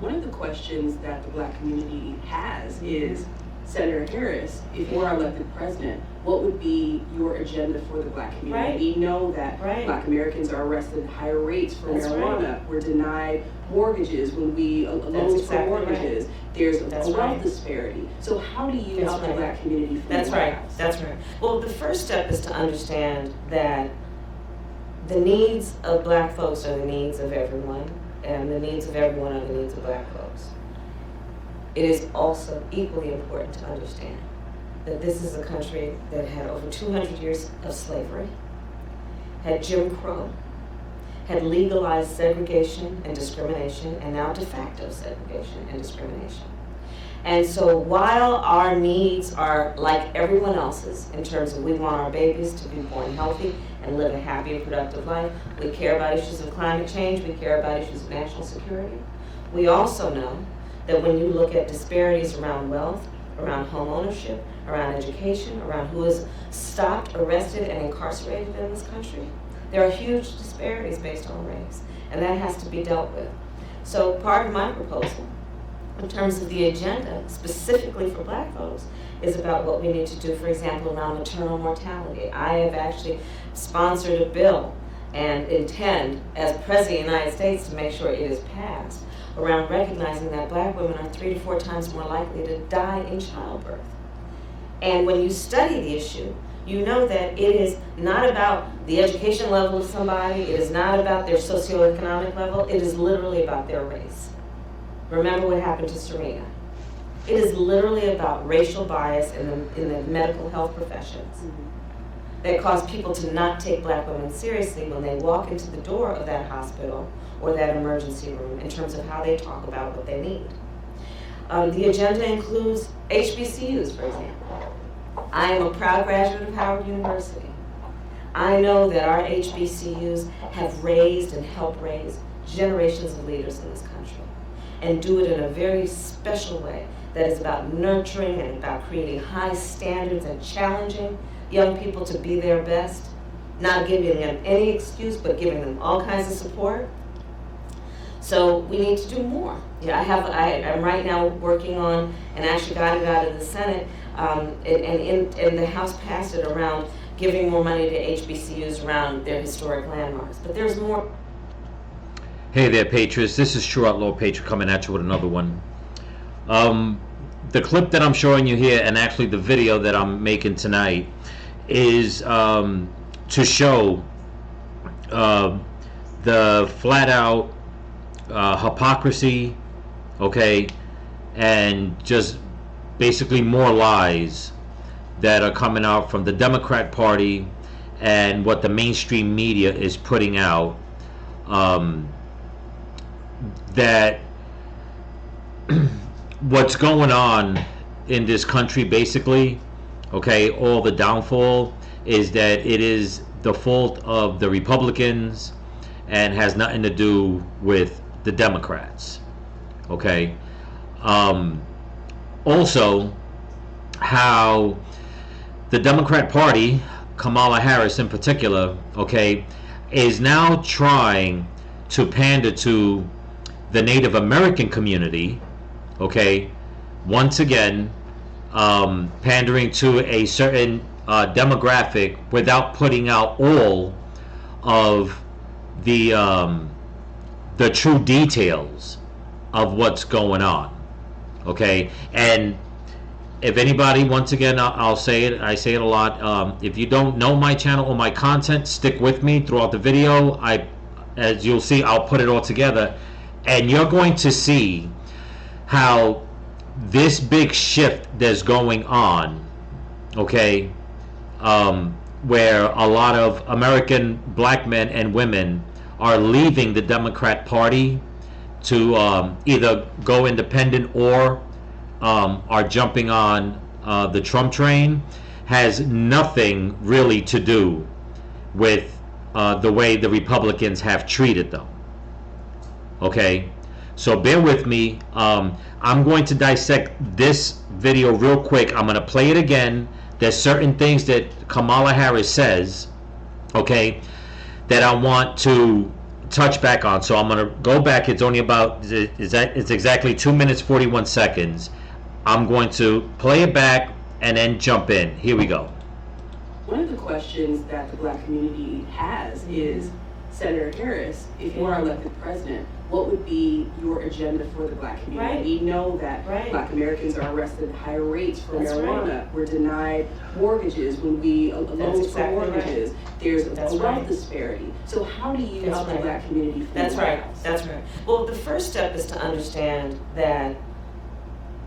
One of the questions that the Black community has is, Senator Harris, if you are elected president, what would be your agenda for the Black community? Right. We know that Right. Black Americans are arrested at higher rates for That's marijuana. right. We're denied mortgages when we loans exactly for mortgages. right. There's That's a wealth right. disparity. So how do you That's help the right. Black community through That's right. That's right. Well, the first step is to understand that the needs of Black folks are the needs of everyone, and the needs of everyone are the needs of Black folks. It is also equally important to understand that this is a country that had over 200 years of slavery, had Jim Crow, had legalized segregation and discrimination, and now de facto segregation and discrimination. And so while our needs are like everyone else's in terms of we want our babies to be born healthy and live a happy and productive life, we care about issues of climate change, we care about issues of national security, we also know that when you look at disparities around wealth, around home ownership, around education, around who is stopped, arrested, and incarcerated in this country, there are huge disparities based on race, and that has to be dealt with. So part of my proposal, in terms of the agenda, specifically for Black folks, is about what we need to do, for example, around maternal mortality. I have actually sponsored a bill and intend, as President of the United States, to make sure it is passed, around recognizing that Black women are 3 to 4 times more likely to die in childbirth. And when you study the issue, you know that it is not about the education level of somebody, it is not about their socioeconomic level, it is literally about their race. Remember what happened to Serena. It is literally about racial bias in the medical health professions that cause people to not take Black women seriously when they walk into the door of that hospital or that emergency room in terms of how they talk about what they need. The agenda includes HBCUs, for example. I am a proud graduate of Howard University. I know that our HBCUs have raised and helped raise generations of leaders in this country, and do it in a very special way that is about nurturing and about creating high standards and challenging young people to be their best, not giving them any excuse, but giving them all kinds of support. So we need to do more. Yeah, I'm right now working on, and actually got it out of the Senate, and the House passed it around giving more money to HBCUs around their historic landmarks. But there's more. Hey there, Patriots. This is Short Law Patriot coming at you with another one. The clip that I'm showing you here, and actually the video that I'm making tonight, is to show the flat-out hypocrisy, okay, and just basically more lies that are coming out from the Democrat Party and what the mainstream media is putting out. That what's going on in this country, basically, okay, all the downfall is that it is the fault of the Republicans and has nothing to do with the Democrats, okay. Also, how the Democrat Party, Kamala Harris in particular, okay, is now trying to pander to the Native American community, okay, once again, pandering to a certain demographic without putting out all of the true details of what's going on, okay. And if anybody, once again, I'll say it, I say it a lot, if you don't know my channel or my content, stick with me throughout the video. As you'll see, I'll put it all together, and you're going to see how this big shift that's going on, okay, where a lot of American Black men and women are leaving the Democrat Party to either go independent or are jumping on the Trump train, has nothing really to do with the way the Republicans have treated them. Okay, so bear with me. I'm going to dissect this video real quick. I'm going to play it again. There's certain things that Kamala Harris says, okay, that I want to touch back on. So I'm going to go back. It's only about, it's exactly 2 minutes 41 seconds. I'm going to play it back and then jump in. Here we go. One of the questions that the Black community has is, Senator Harris, if you are elected president, what would be your agenda for the Black community? Right. We know that Right. Black Americans are arrested at higher rates for That's marijuana. right. We're denied mortgages when we loans exactly for mortgages. There's That's a wealth right. disparity. So how do you That's help the right. Black community feel That's right. That's right. Well, the first step is to understand that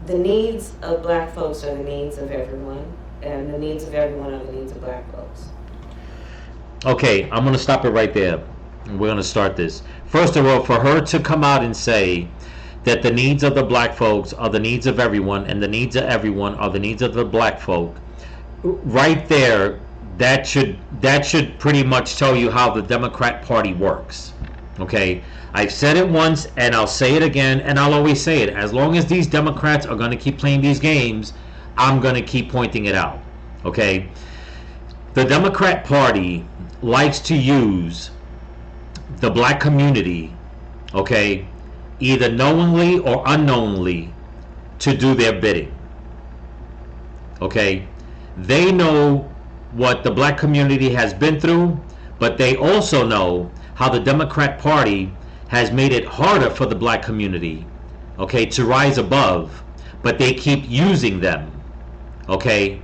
the needs of Black folks are the needs of everyone, and the needs of everyone are the needs of Black folks. Okay, I'm going to stop it right there. We're going to start this. First of all, for her to come out and say that the needs of the Black folks are the needs of everyone, and the needs of everyone are the needs of the Black folk, right there, that should pretty much tell you how the Democrat Party works. Okay, I've said it once and I'll say it again, and I'll always say it. As long as these Democrats are going to keep playing these games, I'm going to keep pointing it out. Okay, the Democrat Party likes to use the Black community, okay, either knowingly or unknowingly, to do their bidding. Okay, they know what the Black community has been through, but they also know how the Democrat Party has made it harder for the Black community, okay, to rise above, but they keep using them, okay,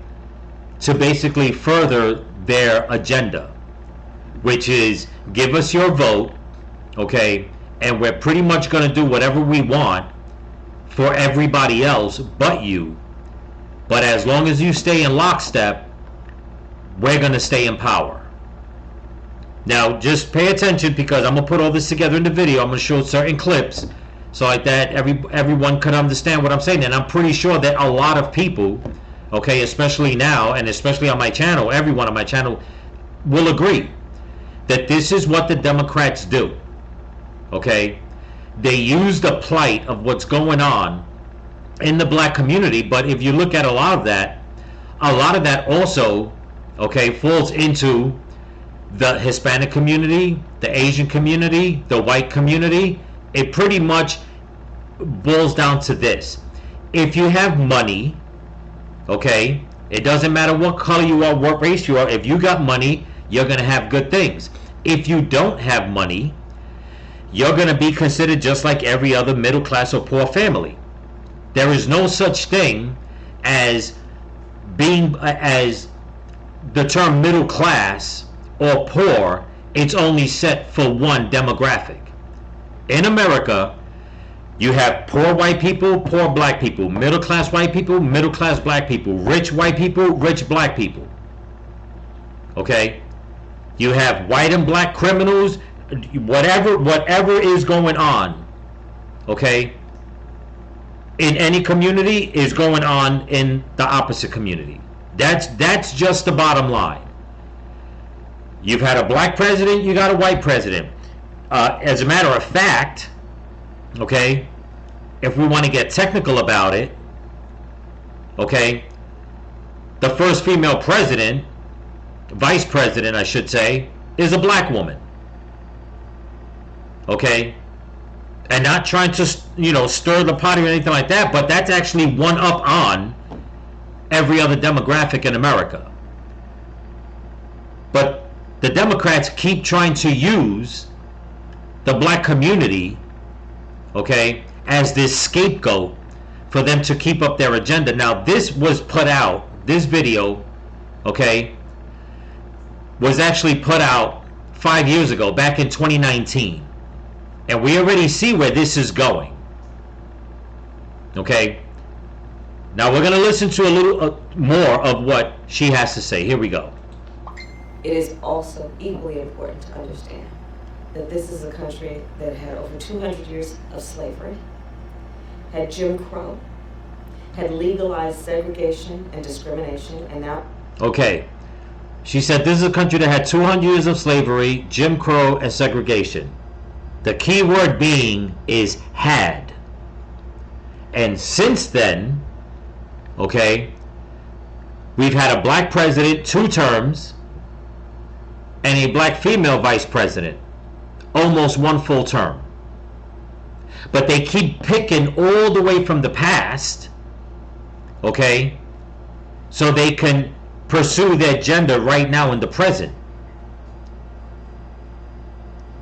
to basically further their agenda, which is give us your vote, okay, and we're pretty much going to do whatever we want for everybody else but you. But as long as you stay in lockstep, we're going to stay in power. Now, just pay attention, because I'm going to put all this together in the video. I'm going to show certain clips so like that everyone can understand what I'm saying. And I'm pretty sure that a lot of people, okay, especially now, and especially on my channel, everyone on my channel will agree that this is what the Democrats do. Okay, they use the plight of what's going on in the Black community, but if you look at a lot of that also, okay, falls into the Hispanic community, the Asian community, the white community. It pretty much boils down to this: if you have money, okay, it doesn't matter what color you are, what race you are, if you got money, you're going to have good things. If you don't have money, you're going to be considered just like every other middle class or poor family. There is no such thing as as the term middle class or poor. It's only set for one demographic. In America, you have poor white people, poor Black people, middle class white people, middle class Black people, rich white people, rich Black people. Okay? You have white and Black criminals, whatever is going on, okay, in any community is going on in the opposite community. That's just the bottom line. You've had a Black president, you got a white president. As a matter of fact, okay, if we want to get technical about it, okay, the first female president, vice president I should say, is a Black woman. Okay, and not trying to stir the pot or anything like that, but that's actually one up on every other demographic in America. But the Democrats keep trying to use the Black community, okay, as this scapegoat for them to keep up their agenda. Now, this was put out, this video, okay, was actually put out 5 years ago, back in 2019. And we already see where this is going. Okay? Now we're going to listen to a little more of what she has to say. Here we go. It is also equally important to understand that this is a country that had over 200 years of slavery, had Jim Crow, had legalized segregation and discrimination, and now... Okay. She said this is a country that had 200 years of slavery, Jim Crow, and segregation. The key word being is had. And since then, okay, we've had a Black president 2 terms and a Black female vice president almost one full term. But they keep picking all the way from the past, okay, so they can pursue their agenda right now in the present.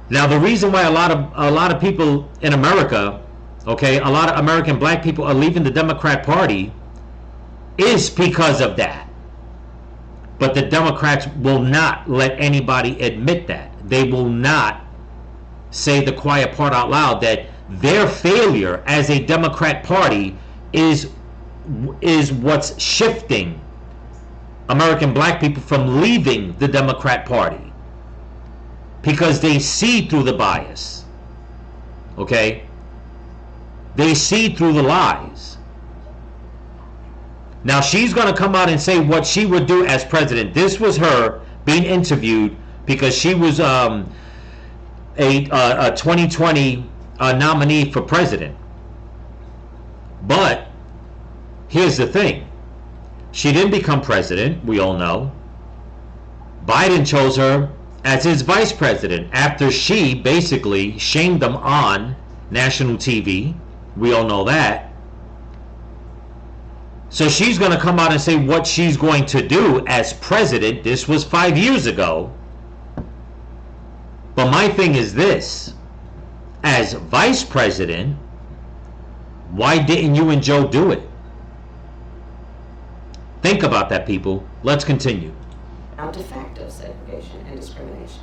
Now, the reason why a lot of people in America, okay, a lot of American black people are leaving the Democrat Party is because of that. But the Democrats will not let anybody admit that. They will not say the quiet part out loud that their failure as a Democrat Party is what's shifting American black people from leaving the Democrat Party, because they see through the bias, okay? They see through the lies. Now she's going to come out and say what she would do as president. This was her being interviewed because she was a 2020 nominee for president. But here's the thing. She didn't become president, we all know. Biden chose her as his vice president after she basically shamed him on national TV. We all know that. So she's going to come out and say what she's going to do as president. This was 5 years ago. But my thing is this. As vice president, why didn't you and Joe do it? Think about that, people. Let's continue. Now, de facto segregation and discrimination.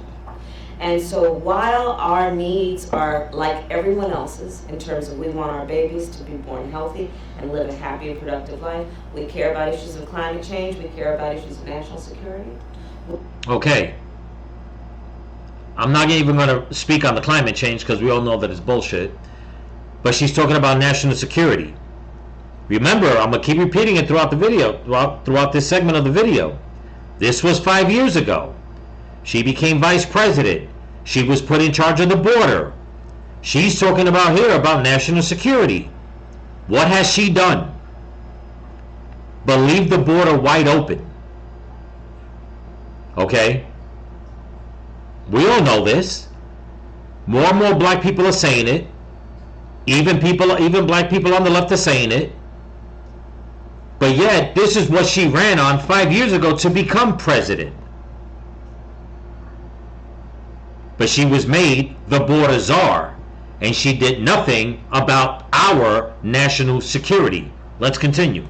And so while our needs are like everyone else's in terms of we want our babies to be born healthy and live a happy and productive life, we care about issues of climate change, we care about issues of national security. Okay. I'm not even going to speak on the climate change because we all know that it's bullshit. But she's talking about national security. Remember, I'm going to keep repeating it throughout the video, throughout this segment of the video. This was 5 years ago. She became vice president. She was put in charge of the border. She's talking about here about national security. What has she done? But leave the border wide open. Okay? We all know this. More and more black people are saying it. Even black people on the left are saying it. But yet, this is what she ran on 5 years ago to become president. But she was made the border czar, and she did nothing about our national security. Let's continue.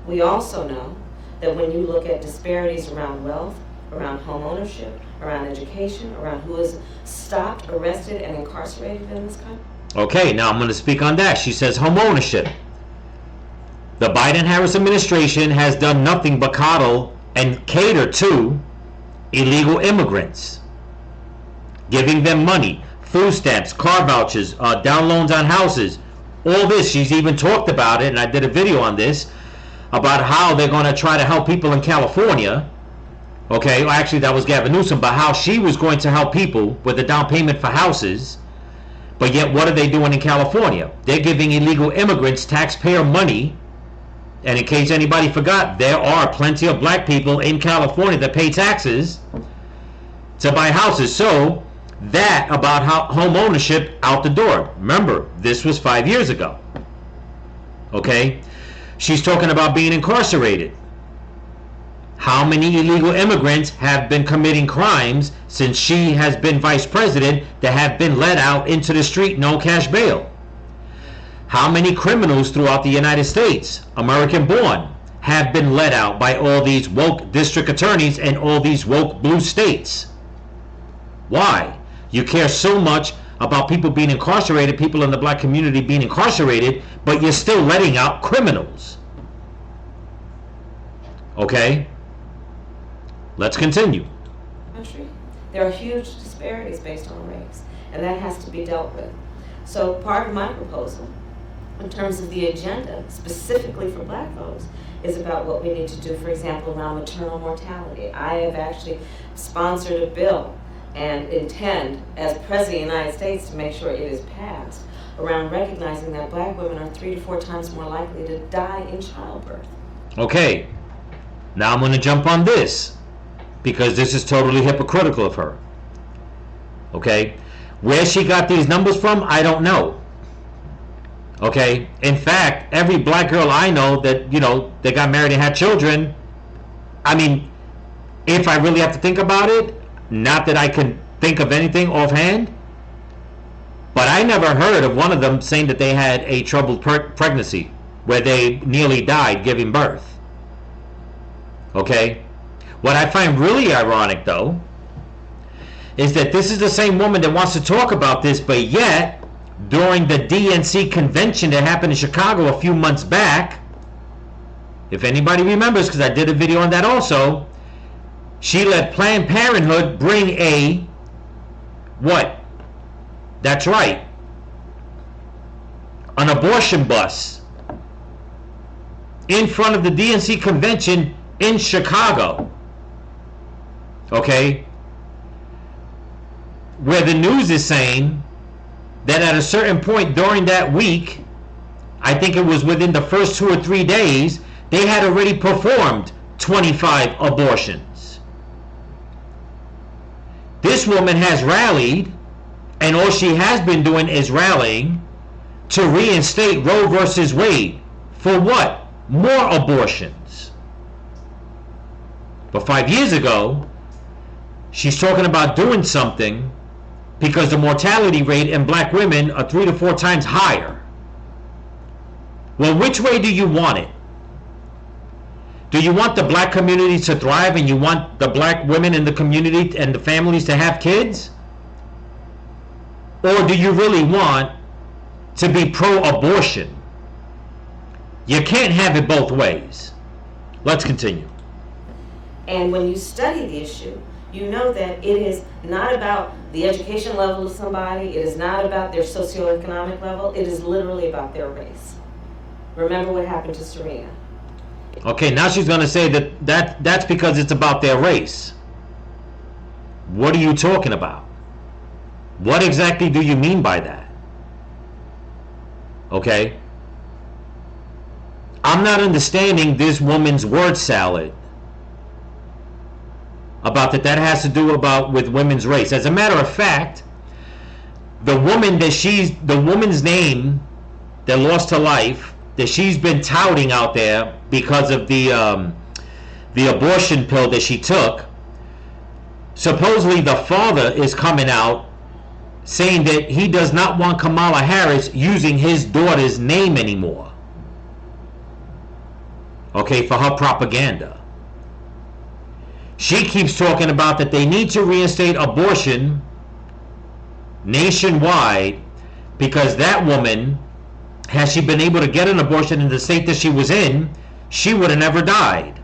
We also know that when you look at disparities around wealth, around home ownership, around education, around who is stopped, arrested, and incarcerated in this country. Okay, now I'm going to speak on that. She says home ownership. The Biden-Harris administration has done nothing but coddle and cater to illegal immigrants, giving them money, food stamps, car vouchers, down loans on houses. All this, she's even talked about it, and I did a video on this, about how they're going to try to help people in California. Okay, well, actually that was Gavin Newsom, but how she was going to help people with the down payment for houses. But yet, what are they doing in California? They're giving illegal immigrants taxpayer money. And in case anybody forgot, there are plenty of black people in California that pay taxes to buy houses. So that about how home ownership out the door. Remember, this was 5 years ago. Okay? She's talking about being incarcerated. How many illegal immigrants have been committing crimes since she has been vice president that have been let out into the street, no cash bail? How many criminals throughout the United States, American born, have been let out by all these woke district attorneys and all these woke blue states? Why? You care so much about people being incarcerated, people in the black community being incarcerated, but you're still letting out criminals. Okay? Let's continue. Country. There are huge disparities based on race, and that has to be dealt with. So part of my proposal, in terms of the agenda, specifically for black folks, is about what we need to do, for example, around maternal mortality. I have actually sponsored a bill and intend, as President of the United States, to make sure it is passed, around recognizing that black women are 3 to 4 times more likely to die in childbirth. Okay, now I'm going to jump on this, because this is totally hypocritical of her. Okay? Where she got these numbers from, I don't know. Okay? In fact, every black girl I know that, you know, that got married and had children, I mean, if I really have to think about it, not that I can think of anything offhand, but I never heard of one of them saying that they had a troubled pregnancy where they nearly died giving birth. Okay? What I find really ironic, though, is that this is the same woman that wants to talk about this, but yet, during the DNC convention that happened in Chicago a few months back, if anybody remembers, because I did a video on that also, she let Planned Parenthood bring a, what? That's right, an abortion bus in front of the DNC convention in Chicago. Okay? Where the news is saying that at a certain point during that week, I think it was within the first 2 or 3 days, they had already performed 25 abortions. This woman has rallied, and all she has been doing is rallying to reinstate Roe versus Wade. For what? More abortions. But 5 years ago, she's talking about doing something because the mortality rate in black women are 3 to 4 times higher. Well, which way do you want it? Do you want the black community to thrive and you want the black women in the community and the families to have kids? Or do you really want to be pro-abortion? You can't have it both ways. Let's continue. And when you study the issue, you know that it is not about the education level of somebody, it is not about their socioeconomic level, it is literally about their race. Remember what happened to Serena. Okay, now she's going to say that's because it's about their race. What are you talking about? What exactly do you mean by that? Okay? I'm not understanding this woman's word salad about that has to do with women's race. As a matter of fact, the woman's name that lost her life, that she's been touting out there because of the abortion pill that she took, supposedly the father is coming out saying that he does not want Kamala Harris using his daughter's name anymore. Okay, for her propaganda. She keeps talking about that they need to reinstate abortion nationwide because that woman, had she been able to get an abortion in the state that she was in, she would have never died.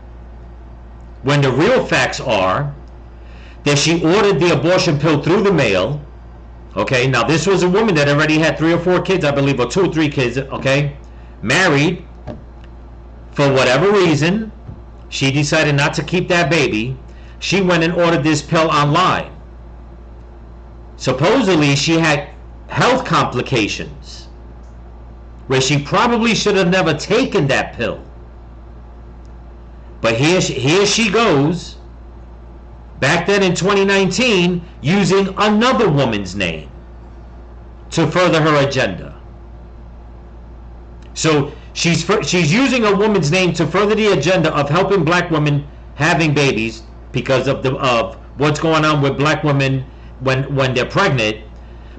When the real facts are that she ordered the abortion pill through the mail. Okay, now this was a woman that already had 3 or 4 kids, I believe, or 2 or 3 kids, okay, married. For whatever reason, she decided not to keep that baby. She went and ordered this pill online. Supposedly, she had health complications where she probably should have never taken that pill. But here she goes, back then in 2019, using another woman's name to further her agenda. So she's using a woman's name to further the agenda of helping black women having babies because of what's going on with black women when they're pregnant.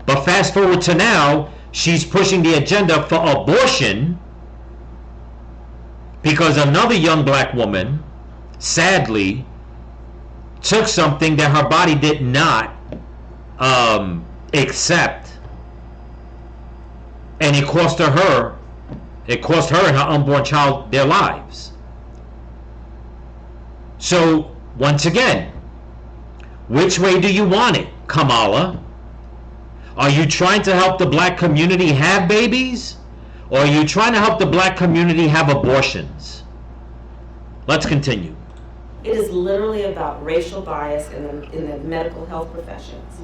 But fast forward to now, she's pushing the agenda for abortion because another young black woman, sadly, took something that her body did not accept, and it cost her and her unborn child their lives. So once again, which way do you want it, Kamala? Are you trying to help the black community have babies, or are you trying to help the black community have abortions? Let's continue. It is literally about racial bias in the medical health professions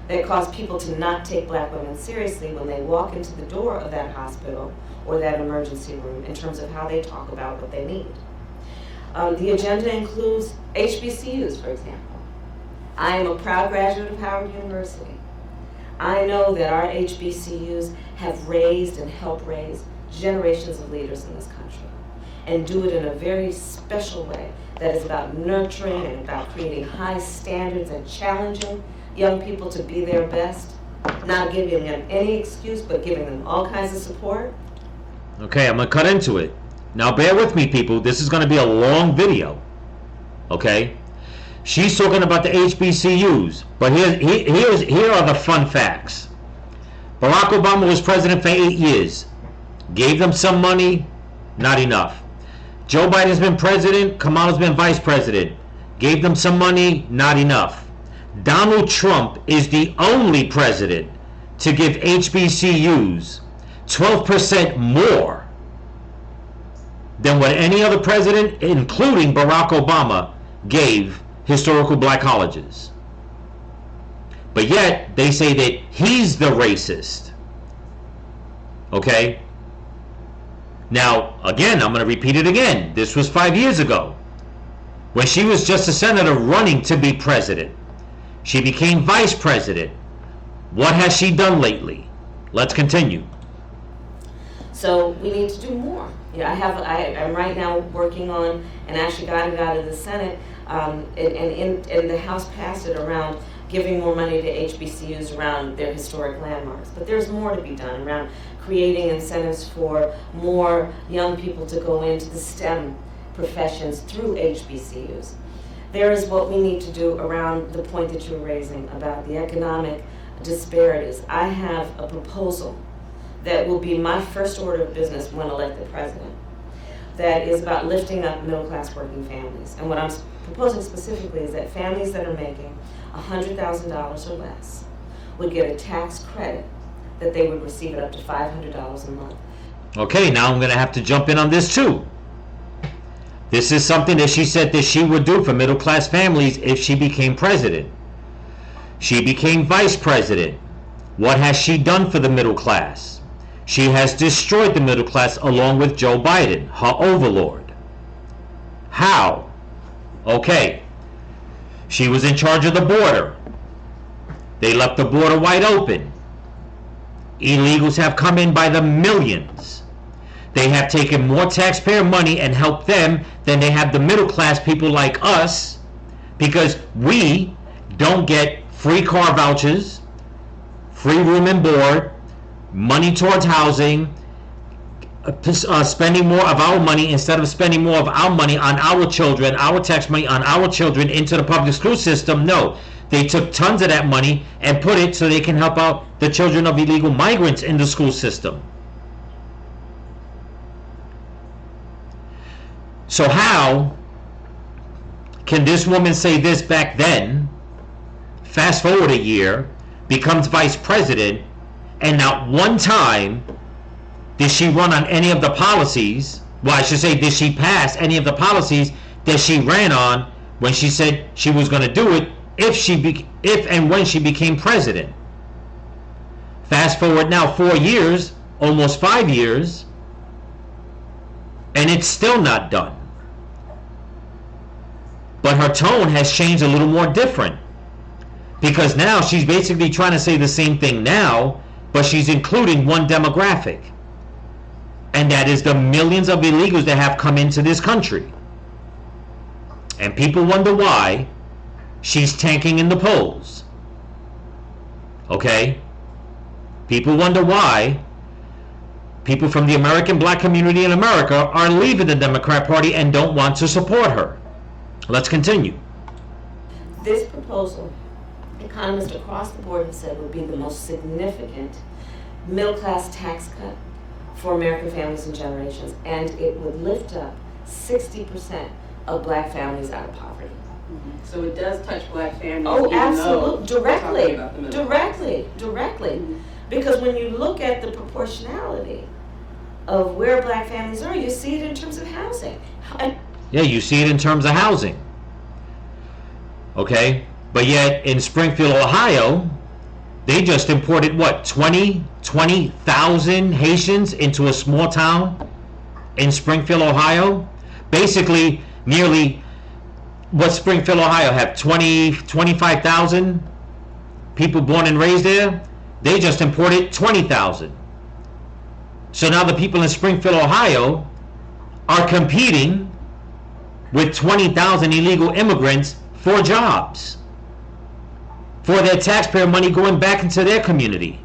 that cause people to not take black women seriously when they walk into the door of that hospital or that emergency room in terms of how they talk about what they need. The agenda includes HBCUs, for example. I am a proud graduate of Howard University. I know that our HBCUs have raised and helped raise generations of leaders in this country, and do it in a very special way that is about nurturing and about creating high standards and challenging young people to be their best, not giving them any excuse, but giving them all kinds of support. Okay, I'm gonna cut into it. Now bear with me, people. This is gonna be a long video. Okay? She's talking about the HBCUs, but here are the fun facts. Barack Obama was president for 8 years. Gave them some money, not enough. Joe Biden's been president, Kamala's been vice president. Gave them some money, not enough. Donald Trump is the only president to give HBCUs 12% more than what any other president, including Barack Obama, gave historical black colleges. But yet, they say that he's the racist. Okay? Now, again, I'm going to repeat it again. This was 5 years ago, when she was just a senator running to be president. She became vice president. What has she done lately? Let's continue. So we need to do more. Yeah, I'm right now working on, and actually got it out of the Senate, and the House passed it around giving more money to HBCUs around their historic landmarks. But there's more to be done around creating incentives for more young people to go into the STEM professions through HBCUs. There is what we need to do around the point that you're raising about the economic disparities. I have a proposal that will be my first order of business when elected president, that is about lifting up middle-class working families. And what I'm proposing specifically is that families that are making $100,000 or less would get a tax credit, that they would receive it up to $500 a month. Okay, now I'm going to have to jump in on this too. This is something that she said that she would do for middle-class families if she became president. She became vice president. What has she done for the middle class? She has destroyed the middle class along with Joe Biden, her overlord. How? Okay. She was in charge of the border. They left the border wide open. Illegals have come in by the millions. They have taken more taxpayer money and helped them than they have the middle class people like us, because we don't get free car vouchers, free room and board, money towards housing, spending more of our money instead of spending more of our money on our children, our tax money on our children into the public school system. No, they took tons of that money and put it so they can help out the children of illegal migrants in the school system. So how can this woman say this back then, fast forward a year, becomes vice president, and not one time did she run on any of the policies, well, I should say, did she pass any of the policies that she ran on when she said she was going to do it if and when she became president? Fast forward now 4 years, almost 5 years, and it's still not done. But her tone has changed a little more different, because now she's basically trying to say the same thing now, but she's including one demographic, and that is the millions of illegals that have come into this country. And people wonder why she's tanking in the polls. Okay? People wonder why people from the American black community in America are leaving the Democrat Party and don't want to support her. Let's continue. This proposal, economists across the board have said, would be the most significant middle-class tax cut for American families and generations, and it would lift up 60% of black families out of poverty. So it does touch black families. Oh, even absolutely, though we're talking directly, about the middle class. directly. Because when you look at the proportionality of where black families are, you see it in terms of housing. Yeah, you see it in terms of housing. Okay? But yet in Springfield, Ohio, they just imported what, 20,000 Haitians into a small town in Springfield, Ohio? Basically, nearly, what Springfield, Ohio have, 25,000 people born and raised there? They just imported 20,000. So now the people in Springfield, Ohio are competing with 20,000 illegal immigrants for jobs, for their taxpayer money going back into their community.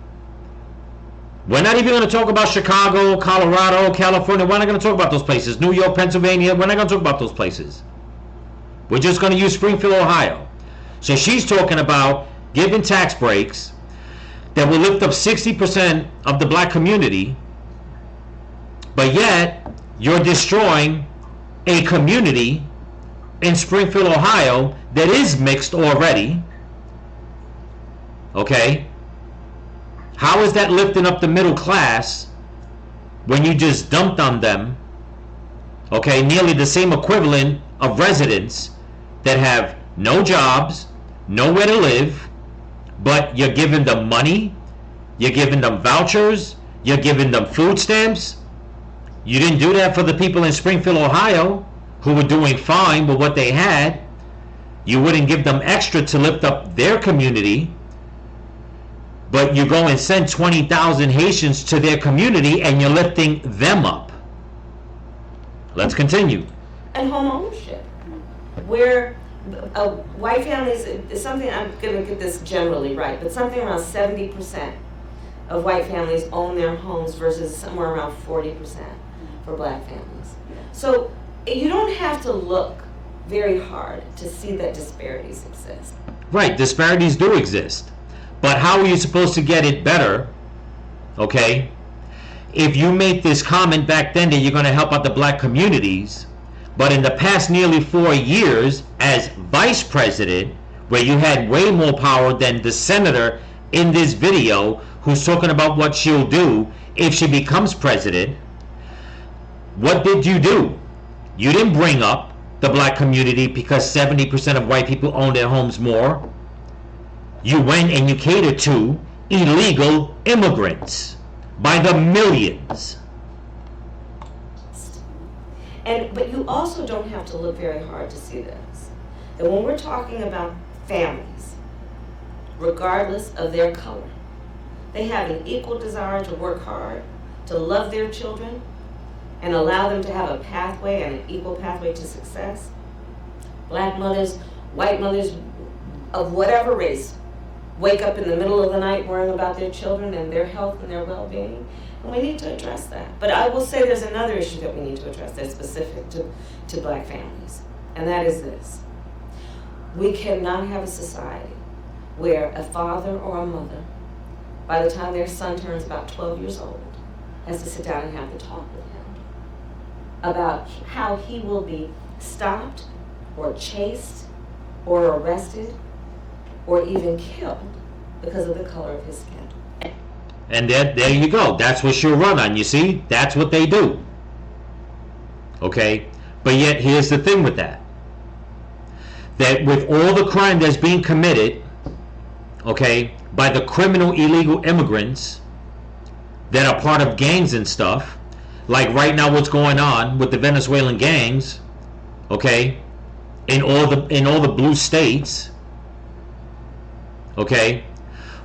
We're not even going to talk about Chicago, Colorado, California. We're not going to talk about those places. New York, Pennsylvania. We're not going to talk about those places. We're just going to use Springfield, Ohio. So she's talking about giving tax breaks that will lift up 60% of the black community, but yet you're destroying a community in Springfield, Ohio that is mixed already. Okay? How is that lifting up the middle class when you just dumped on them, okay, nearly the same equivalent of residents that have no jobs, nowhere to live, but you're giving them money, you're giving them vouchers, you're giving them food stamps? You didn't do that for the people in Springfield, Ohio, who were doing fine with what they had. You wouldn't give them extra to lift up their community, but you go and send 20,000 Haitians to their community and you're lifting them up. Let's continue. And home ownership, where white families, is something, I'm going to get this generally right, but something around 70% of white families own their homes versus somewhere around 40% for black families. So you don't have to look very hard to see that disparities exist. Right, disparities do exist. But how are you supposed to get it better, okay, if you make this comment back then that you're going to help out the black communities, but in the past nearly 4 years as vice president, where you had way more power than the senator in this video who's talking about what she'll do if she becomes president, what did you do? You didn't bring up the black community because 70% of white people own their homes more. You went and you catered to illegal immigrants by the millions. But you also don't have to look very hard to see this. That when we're talking about families, regardless of their color, they have an equal desire to work hard, to love their children, and allow them to have a pathway and an equal pathway to success. Black mothers, white mothers of whatever race, wake up in the middle of the night worrying about their children and their health and their well-being. And we need to address that. But I will say there's another issue that we need to address that's specific to black families. And that is this. We cannot have a society where a father or a mother, by the time their son turns about 12 years old, has to sit down and have the talk with him about how he will be stopped or chased or arrested or even killed because of the color of his skin. And there you go. That's what she'll run on. You see? That's what they do. Okay? But yet, here's the thing with that. That with all the crime that's being committed, okay, by the criminal illegal immigrants that are part of gangs and stuff, like right now what's going on with the Venezuelan gangs, okay, in all the blue states, okay,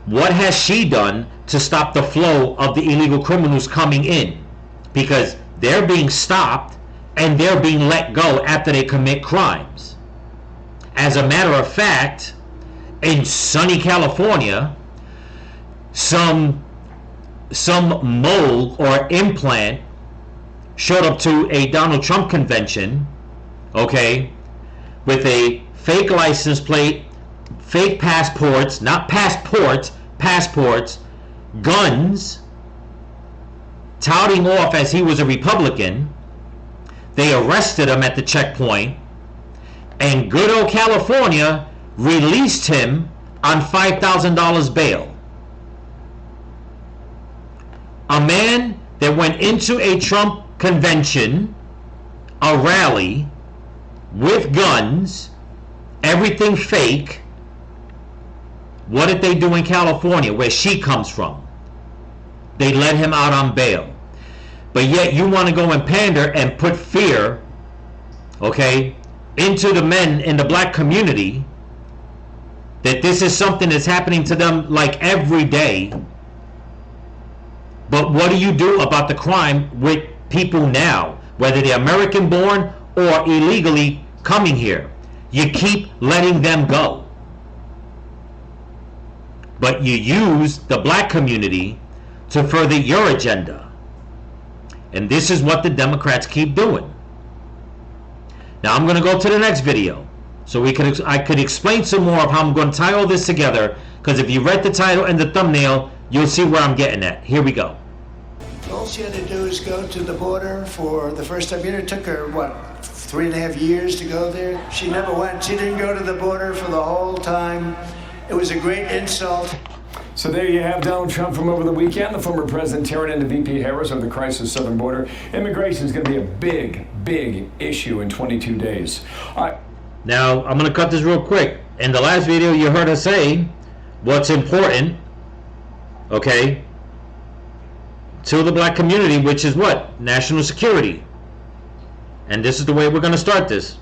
what has she done to stop the flow of the illegal criminals coming in? Because they're being stopped and they're being let go after they commit crimes. As a matter of fact, in sunny California, some mole or implant showed up to a Donald Trump convention, okay, with a fake license plate, fake passports, not passports, passports, guns, touting off as he was a Republican. They arrested him at the checkpoint, and good old California released him on $5,000 bail. A man that went into a Trump convention, a rally, with guns, everything fake. What did they do in California, where she comes from? They let him out on bail. But yet you want to go and pander and put fear, okay, into the men in the black community, that this is something that's happening to them like every day, But what do you do about the crime with people now, whether they're American born or illegally coming here? You keep letting them go. But you use the black community to further your agenda. And this is what the Democrats keep doing. Now I'm going to go to the next video so I could explain some more of how I'm going to tie all this together, because if you read the title and the thumbnail, you'll see where I'm getting at. Here we go. All she had to do is go to the border for the first time. It took her, what, 3.5 years to go there? She never went. She didn't go to the border for the whole time. It was a great insult. So there you have Donald Trump from over the weekend. The former president tearing into VP Harris over the crisis southern border. Immigration is going to be a big, big issue in 22 days. Now, I'm going to cut this real quick. In the last video, you heard us say what's important, okay, to the black community, which is what? National security. And this is the way we're going to start this.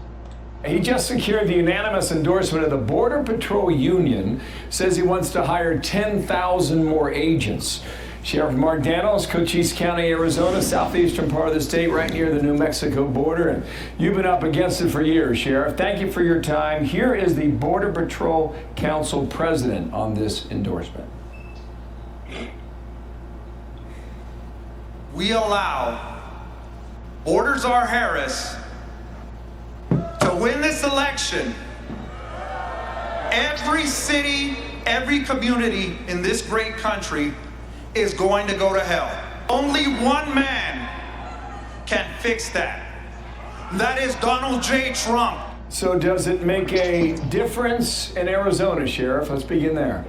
He just secured the unanimous endorsement of the Border Patrol Union, says he wants to hire 10,000 more agents. Sheriff Mark Danos, Cochise County, Arizona, southeastern part of the state, right near the New Mexico border. And you've been up against it for years, Sheriff. Thank you for your time. Here is the Border Patrol Council president on this endorsement. We allow Borders R. Harris to win this election. Every city, every community in this great country is going to go to hell. Only one man can fix that. That is Donald J. Trump. So does it make a difference in Arizona, Sheriff? Let's begin there.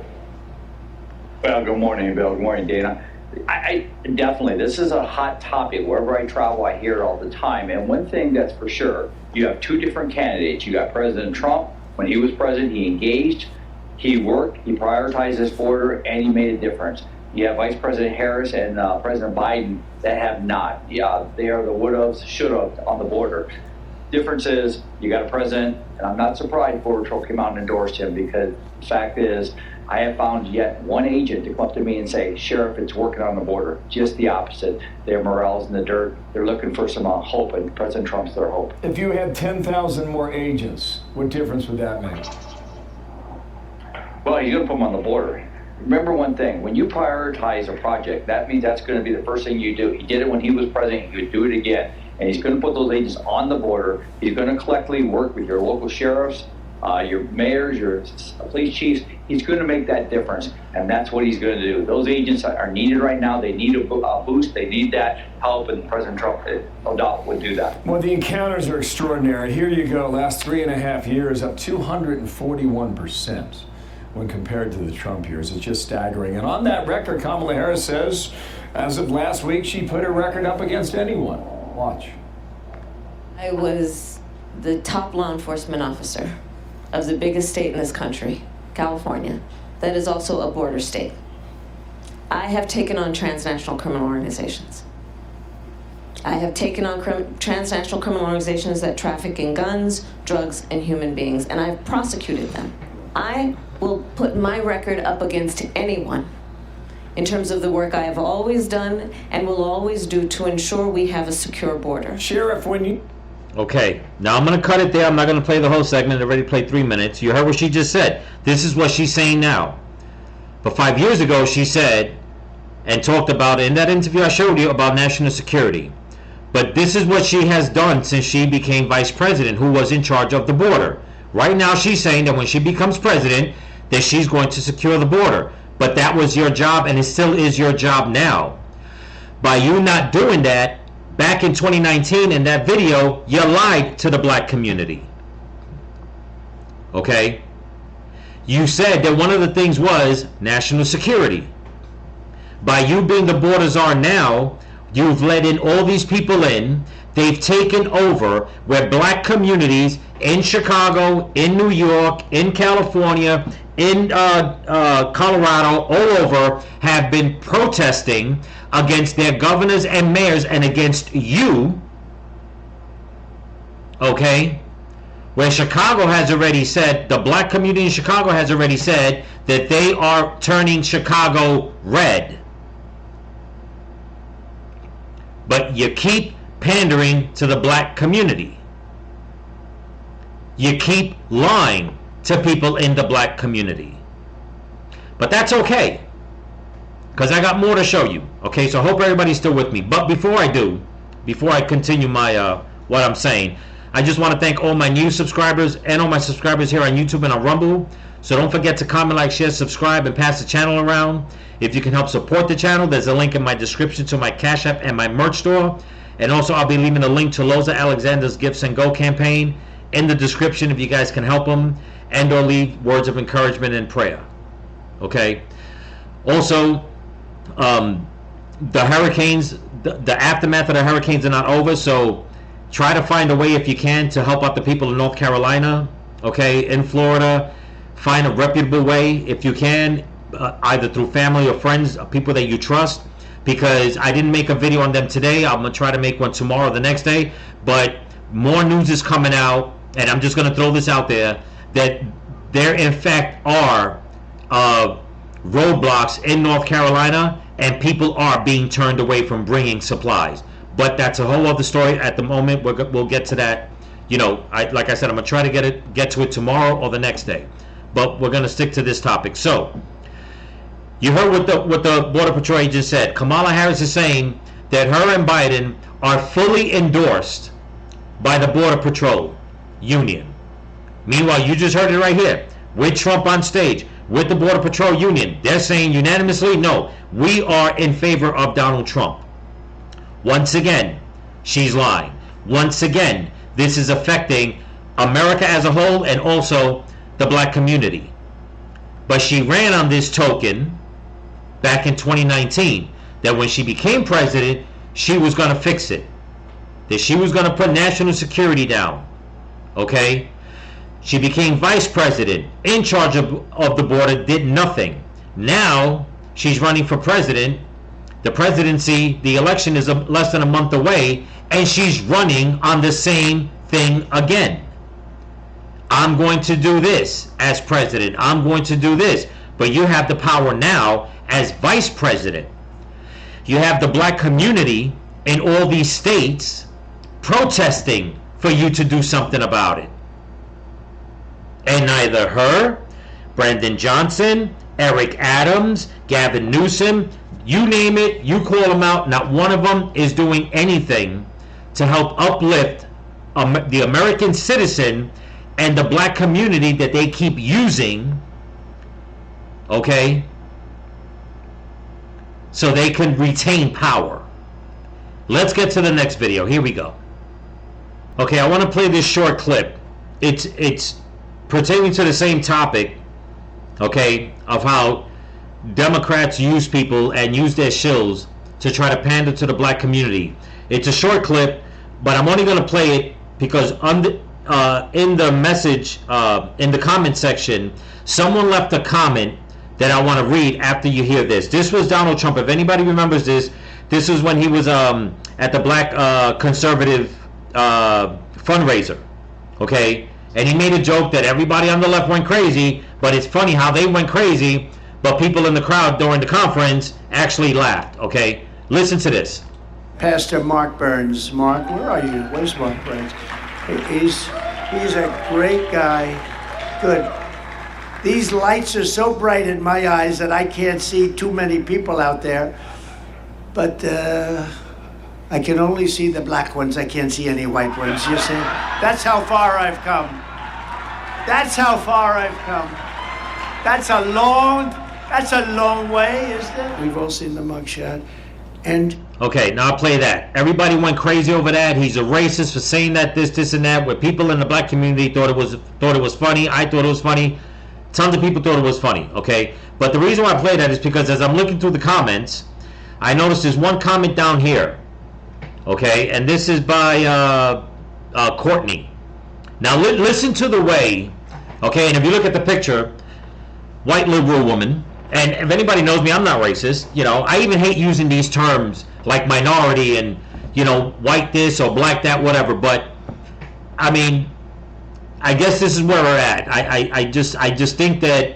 Well, good morning, Bill. Good morning, Dana. I definitely, this is a hot topic. Wherever I travel, I hear it all the time. And one thing that's for sure, you have two different candidates. You got President Trump. When he was president, he engaged, he worked, he prioritized this border, and he made a difference. You have Vice President Harris and President Biden that have not. Yeah, they are the would-haves, should-haves on the border. Difference is, you got a president, and I'm not surprised Border Patrol came out and endorsed him, because the fact is, I have found yet one agent to come up to me and say, Sheriff, it's working on the border. Just the opposite. Their morale's in the dirt. They're looking for some hope, and President Trump's their hope. If you had 10,000 more agents, what difference would that make? Well, you're going to put them on the border. Remember one thing, when you prioritize a project, that means that's going to be the first thing you do. He did it when he was president, he would do it again. And he's going to put those agents on the border. He's going to collectively work with your local sheriffs, your mayors, your police chiefs. He's going to make that difference, and that's what he's going to do. Those agents are needed right now. They need a boost. They need that help, and President Trump, no doubt, would do that. Well, the encounters are extraordinary. Here you go. Last 3.5 years, up 241% when compared to the Trump years. It's just staggering. And on that record, Kamala Harris says, as of last week, she put her record up against anyone. Watch. I was the top law enforcement officer of the biggest state in this country, California, that is also a border state. I have taken on transnational criminal organizations. I have taken on transnational criminal organizations that traffic in guns, drugs, and human beings, and I've prosecuted them. I will put my record up against anyone in terms of the work I have always done and will always do to ensure we have a secure border. Sheriff, when you... Okay, now I'm going to cut it there. I'm not going to play the whole segment. I already played 3 minutes. You heard what she just said. This is what she's saying now. But 5 years ago, she said and talked about, in that interview I showed you, about national security. But this is what she has done since she became vice president, who was in charge of the border. Right now, she's saying that when she becomes president, that she's going to secure the border. But that was your job, and it still is your job now. By you not doing that, back in 2019, in that video, you lied to the black community. Okay? You said that one of the things was national security. By you being the border czar now, you've let in all these people in. They've taken over where black communities in Chicago, in New York, in California, in Colorado, all over, have been protesting against their governors and mayors and against you, okay? Where Chicago has already said, the black community in Chicago has already said that they are turning Chicago red. but you keep pandering to the black community. You keep lying to people in the black community. But that's okay, because I got more to show you. Okay, so I hope everybody's still with me. But before I continue my what I'm saying, I just want to thank all my new subscribers and all my subscribers here on YouTube and on Rumble. So don't forget to comment, like, share, subscribe, and pass the channel around. If you can help support the channel, there's a link in my description to my Cash App and my merch store. And also I'll be leaving a link to Loza Alexander's Gifts and Go campaign in the description if you guys can help them, and or leave words of encouragement and prayer. Okay? Also, the hurricanes, the aftermath of the hurricanes are not over, so try to find a way, if you can, to help out the people in North Carolina, okay, in Florida. Find a reputable way, if you can, either through family or friends, people that you trust, because I didn't make a video on them today. I'm going to try to make one tomorrow or the next day, but more news is coming out, and I'm just going to throw this out there, that there in fact are roadblocks in North Carolina, and people are being turned away from bringing supplies. But that's a whole other story. At the moment, we'll get to that. You know, like I said, I'm going to try to get to it tomorrow or the next day. But we're going to stick to this topic. So, you heard what the Border Patrol agent said. Kamala Harris is saying that her and Biden are fully endorsed by the Border Patrol Union. Meanwhile, you just heard it right here. With Trump on stage, with the Border Patrol Union, they're saying unanimously, no, we are in favor of Donald Trump. Once again, she's lying. Once again, this is affecting America as a whole and also the black community. But she ran on this token back in 2019 that when she became president, she was going to fix it. That she was going to put national security down. Okay? She became vice president, in charge of the border, did nothing. Now, she's running for president. The presidency, the election is less than a month away, and she's running on the same thing again. I'm going to do this as president. I'm going to do this. But you have the power now as vice president. You have the black community in all these states protesting for you to do something about it. And neither her, Brandon Johnson, Eric Adams, Gavin Newsom, you name it, you call them out, not one of them is doing anything to help uplift the American citizen and the black community that they keep using, okay, so they can retain power. Let's get to the next video. Here we go. Okay, I want to play this short clip. It's pertaining to the same topic, okay, of how Democrats use people and use their shills to try to pander to the black community. It's a short clip, but I'm only going to play it because in the message, in the comment section, someone left a comment that I want to read after you hear this. This was Donald Trump. If anybody remembers this, this was when he was at the black conservative fundraiser, okay? And he made a joke that everybody on the left went crazy, but it's funny how they went crazy, but people in the crowd during the conference actually laughed, okay? Listen to this. Pastor Mark Burns. Mark, where are you? Where's Mark Burns? He's a great guy. Good. These lights are so bright in my eyes that I can't see too many people out there. But I can only see the black ones. I can't see any white ones. You see? That's how far I've come. That's how far I've come. That's a long way, isn't it? We've all seen the mugshot. And okay, now I'll play that. Everybody went crazy over that. He's a racist for saying that, this, and that. Where people in the black community thought it was funny. I thought it was funny. Tons of people thought it was funny. Okay, but the reason why I play that is because as I'm looking through the comments, I noticed there's one comment down here. Okay, and this is by Courtney. Now listen to the way. Okay, and if you look at the picture, white liberal woman. And if anybody knows me, I'm not racist. You know, I even hate using these terms like minority and, you know, white this or black that, whatever. But, I mean, I guess this is where we're at. I just think that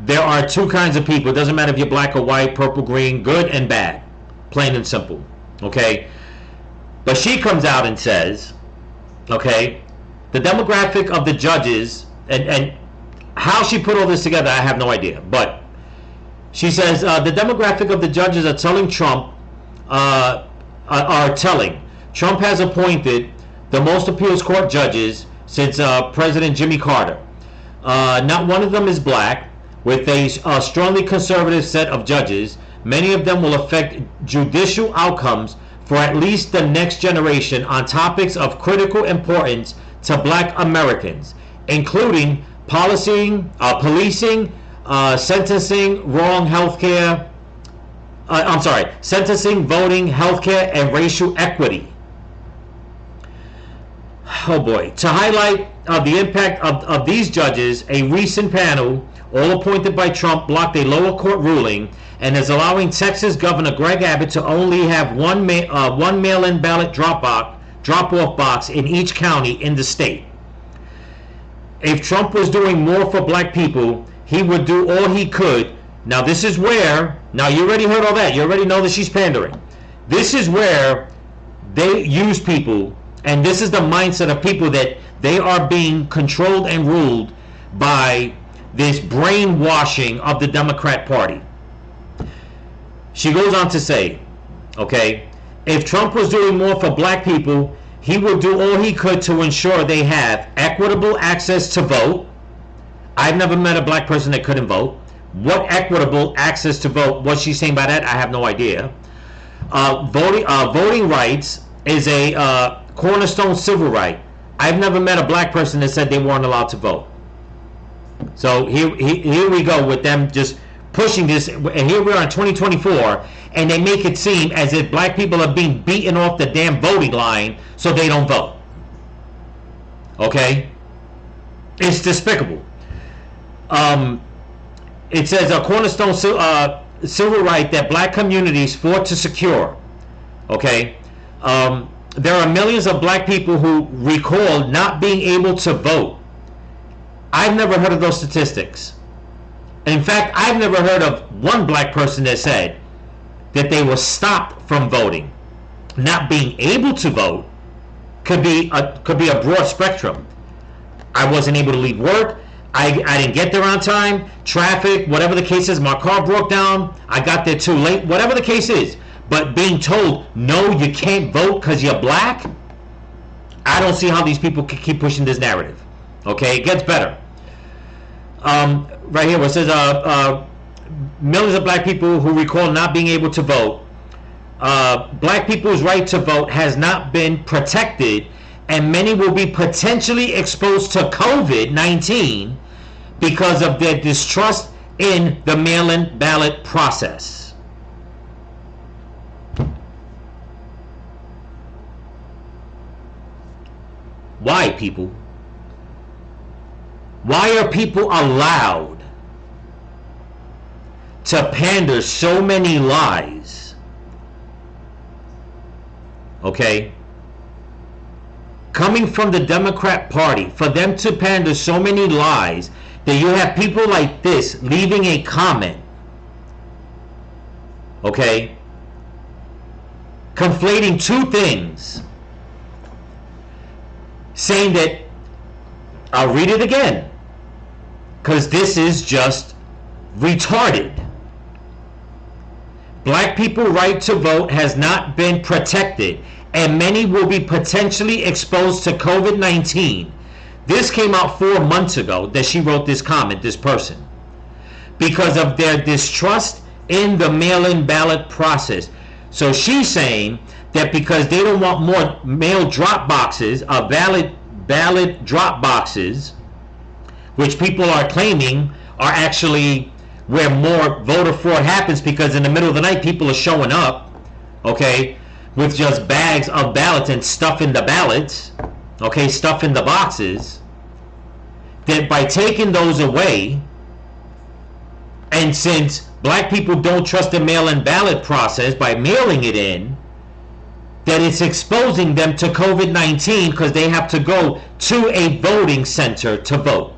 there are two kinds of people. It doesn't matter if you're black or white, purple, green, good and bad. Plain and simple. Okay? But she comes out and says, okay, the demographic of the judges, and how she put all this together, I have no idea. But she says the demographic of the judges are telling Trump, Trump has appointed the most appeals court judges since President Jimmy Carter. Not one of them is black, with a strongly conservative set of judges. Many of them will affect judicial outcomes for at least the next generation on topics of critical importance to black Americans, including policing, sentencing, sentencing, voting, healthcare, and racial equity. Oh boy. To highlight the impact of these judges, a recent panel, all appointed by Trump, blocked a lower court ruling and is allowing Texas Governor Greg Abbott to only have one mail-in ballot drop-off box in each county in the state. If Trump was doing more for black people, he would do all he could. Now this is where, now you already heard all that, you already know that she's pandering. This is where they use people, and this is the mindset of people, that they are being controlled and ruled by this brainwashing of the Democrat Party. She goes on to say, okay, if Trump was doing more for black people, he would do all he could to ensure they have equitable access to vote. I've never met a black person that couldn't vote. What equitable access to vote, what's she saying by that? I have no idea. Voting rights is a cornerstone civil right. I've never met a black person that said they weren't allowed to vote. So here we go with them just pushing this, and here we are in 2024, and they make it seem as if black people are being beaten off the damn voting line so they don't vote. Okay? It's despicable. It says a cornerstone civil right that black communities fought to secure. Okay? There are millions of black people who recall not being able to vote. I've never heard of those statistics. In fact, I've never heard of one black person that said that they were stopped from voting. Not being able to vote could be a broad spectrum. I wasn't able to leave work. I didn't get there on time. Traffic, whatever the case is, my car broke down. I got there too late. Whatever the case is. But being told, no, you can't vote because you're black, I don't see how these people can keep pushing this narrative. Okay, it gets better. Right here where it says millions of black people who recall not being able to vote. Black people's right to vote has not been protected, and many will be potentially exposed to COVID-19 because of their distrust in the mail-in ballot process. Why, people? Why are people allowed to pander so many lies? Okay? Coming from the Democrat Party, for them to pander so many lies that you have people like this leaving a comment, okay, conflating two things, saying that, I'll read it again, because this is just retarded. Black people's right to vote has not been protected, and many will be potentially exposed to COVID-19. This came out 4 months ago that she wrote this comment, this person, because of their distrust in the mail-in ballot process. So she's saying that because they don't want more mail drop boxes, ballot drop boxes, which people are claiming are actually where more voter fraud happens, because in the middle of the night people are showing up, okay, with just bags of ballots and stuff in the ballots, okay, stuff in the boxes, that by taking those away, and since black people don't trust the mail-in ballot process by mailing it in, that it's exposing them to COVID-19 because they have to go to a voting center to vote.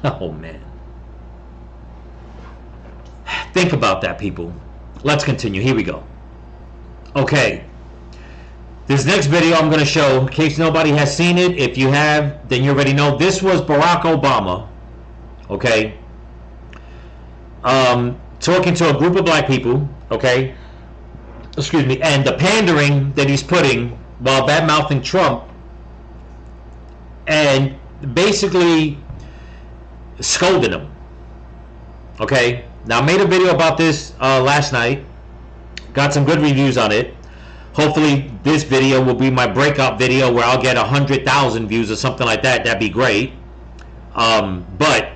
Oh man. Think about that, people. Let's continue. Here we go. Okay. This next video I'm going to show, in case nobody has seen it, if you have, then you already know. This was Barack Obama, okay, talking to a group of black people, okay, excuse me, and the pandering that he's putting while bad-mouthing Trump, and basically scolding him, okay. Now, I made a video about this last night, got some good reviews on it. Hopefully this video will be my breakout video where I'll get 100,000 views or something like that. That'd be great. But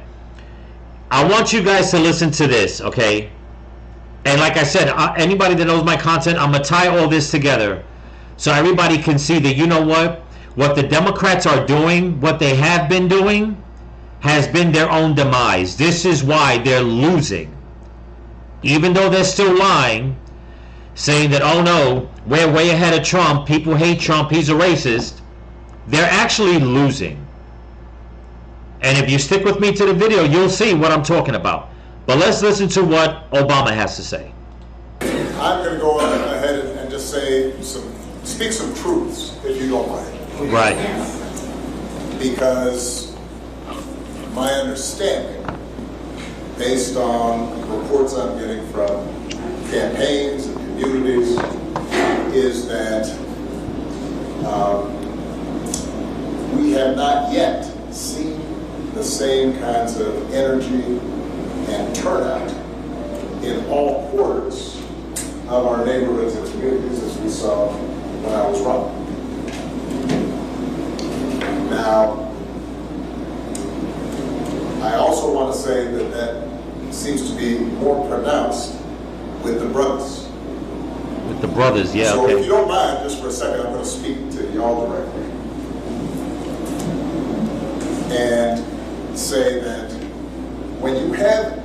I want you guys to listen to this, okay? And like I said, anybody that knows my content, I'm going to tie all this together so everybody can see that, you know what the Democrats are doing, what they have been doing, has been their own demise. This is why they're losing. Even though they're still lying, saying that, oh no, we're way ahead of Trump, people hate Trump, he's a racist, they're actually losing. And if you stick with me to the video, you'll see what I'm talking about. But let's listen to what Obama has to say. I'm going to go ahead and just speak some truths, if you don't mind. Right. Because my understanding, based on reports I'm getting from campaigns and communities, is that we have not yet seen the same kinds of energy and turnout in all quarters of our neighborhoods and communities as we saw when I was running. Now, I also want to say that that seems to be more pronounced with the brothers. With the brothers, yeah, so okay. if you don't mind, just for a second, I'm going to speak to y'all directly and say that when you have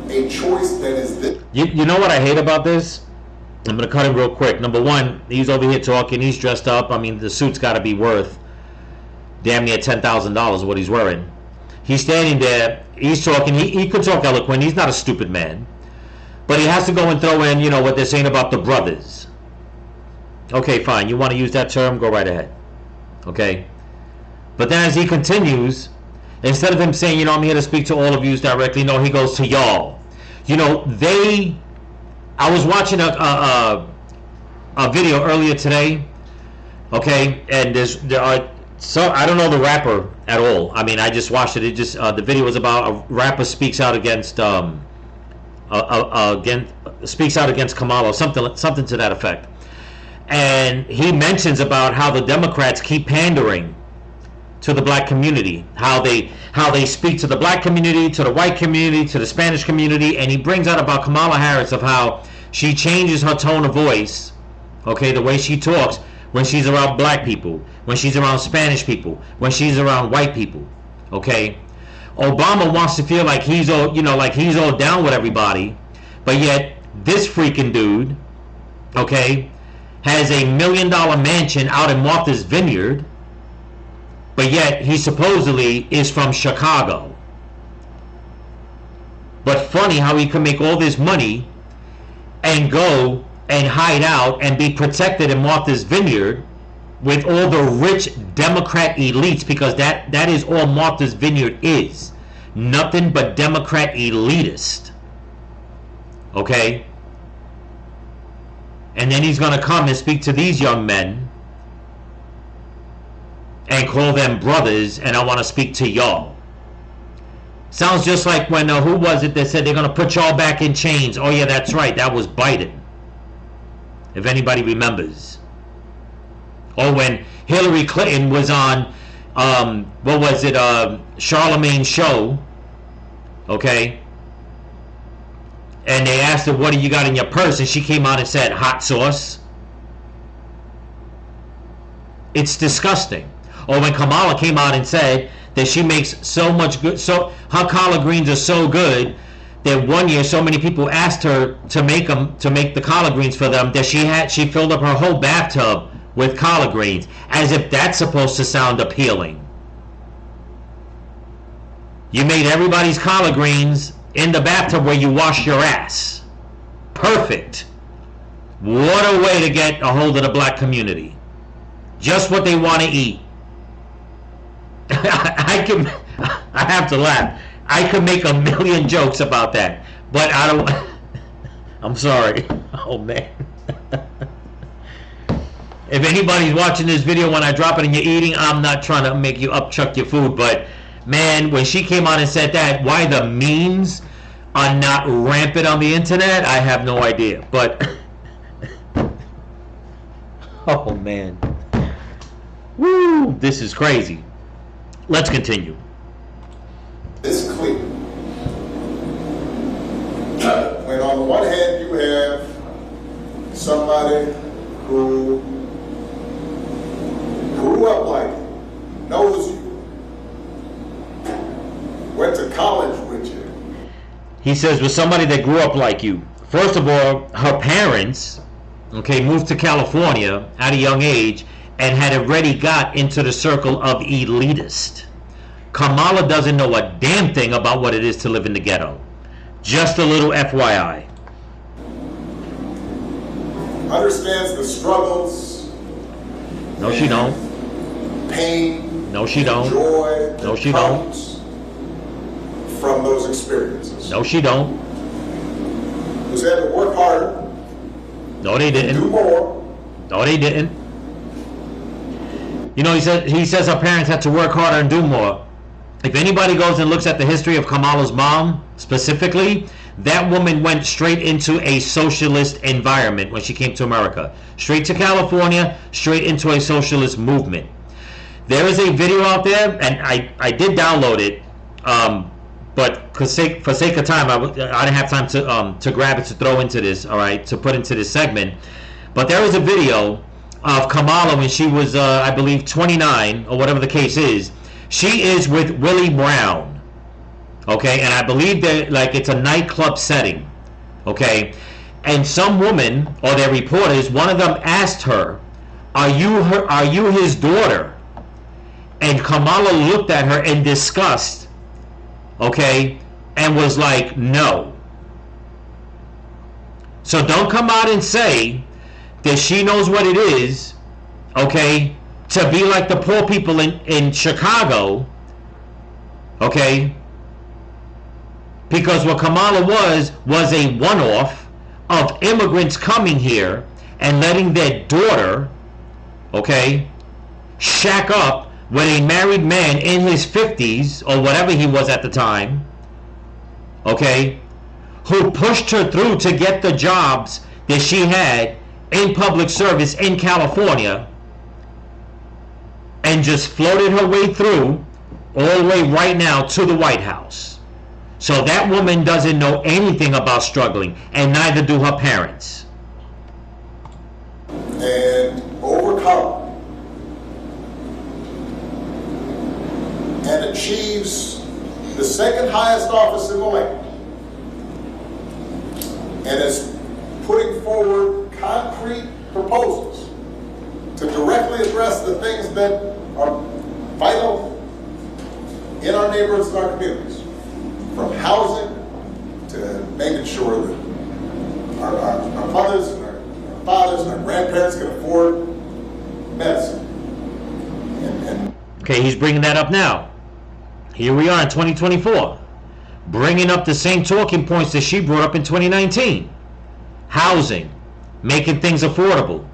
a choice that is this. You know what I hate about this? I'm going to cut him real quick. Number one, he's over here talking, he's dressed up. I mean, the suit's got to be worth damn near $10,000 what he's wearing. He's standing there, he's talking, he could talk eloquent, he's not a stupid man. But he has to go and throw in, you know, what they're saying about the brothers. Okay, fine, you want to use that term, go right ahead. Okay? But then as he continues, instead of him saying, you know, I'm here to speak to all of you directly, no, he goes to y'all. You know, I was watching a video earlier today, okay, and so I don't know the rapper at all. I mean, I just watched it. It just the video was about a rapper speaks out against Kamala, something to that effect. And he mentions about how the Democrats keep pandering to the black community, how they speak to the black community, to the white community, to the Spanish community, and he brings out about Kamala Harris of how she changes her tone of voice, okay, the way she talks when she's around black people, when she's around Spanish people, when she's around white people, okay? Obama wants to feel like he's all, you know, like he's all down with everybody, but yet this freaking dude, okay, has a $1 million mansion out in Martha's Vineyard, but yet he supposedly is from Chicago. But funny how he can make all this money and go and hide out and be protected in Martha's Vineyard with all the rich Democrat elites, because that is all Martha's Vineyard is. Nothing but Democrat elitist. Okay? And then he's going to come and speak to these young men and call them brothers, and I want to speak to y'all. Sounds just like when, who was it that said they're going to put y'all back in chains? Oh yeah, that's right, that was Biden. If anybody remembers. Or when Hillary Clinton was on, what was it, Charlemagne's show, okay? And they asked her, what do you got in your purse? And she came out and said, hot sauce. It's disgusting. Or when Kamala came out and said that she makes so much good, so her collard greens are so good that one year so many people asked her to make the collard greens for them that she filled up her whole bathtub with collard greens, as if that's supposed to sound appealing. You made everybody's collard greens in the bathtub where you wash your ass. Perfect. What a way to get a hold of the black community. Just what they want to eat. I have to laugh. I could make a million jokes about that, but I don't. I'm sorry. Oh man. If anybody's watching this video when I drop it and you're eating, I'm not trying to make you upchuck your food, but man, when she came on and said that, why the memes are not rampant on the internet, I have no idea. But oh man. Woo, this is crazy. Let's continue. It's clear. When on the one hand you have somebody who grew up like you, knows you, went to college with you. He says with somebody that grew up like you. First of all, her parents, okay, moved to California at a young age and had already got into the circle of elitist. Kamala doesn't know a damn thing about what it is to live in the ghetto. Just a little FYI. Understands the struggles. No, she don't. Pain. No, she don't. Joy. No, she don't. From those experiences. No, she don't. Who's had to work harder. No, they didn't. Do more. No, they didn't. You know, he says her parents had to work harder and do more. If anybody goes and looks at the history of Kamala's mom, specifically, that woman went straight into a socialist environment when she came to America. Straight to California, straight into a socialist movement. There is a video out there, and I did download it, but for sake of time, I didn't have time to grab it to throw into this, all right, to put into this segment. But there is a video of Kamala when she was, I believe, 29, or whatever the case is. She is with Willie Brown, okay, and I believe that like it's a nightclub setting, okay, and some woman or their reporters, one of them asked her, "Are you his daughter?" And Kamala looked at her in disgust, okay, and was like, "No." So don't come out and say that she knows what it is, okay, to be like the poor people in Chicago, okay? Because what Kamala was a one-off of immigrants coming here and letting their daughter, okay, shack up with a married man in his 50s, or whatever he was at the time, okay, who pushed her through to get the jobs that she had in public service in California, and just floated her way through all the way right now to the White House. So that woman doesn't know anything about struggling, and neither do her parents. And overcome and achieves the second highest office in the land, and is putting forward concrete proposals to directly address the things that are vital in our neighborhoods and our communities, from housing to making sure that our mothers and our fathers and our grandparents can afford medicine. Okay, he's bringing that up now. Here we are in 2024, bringing up the same talking points that she brought up in 2019. Housing, making things affordable.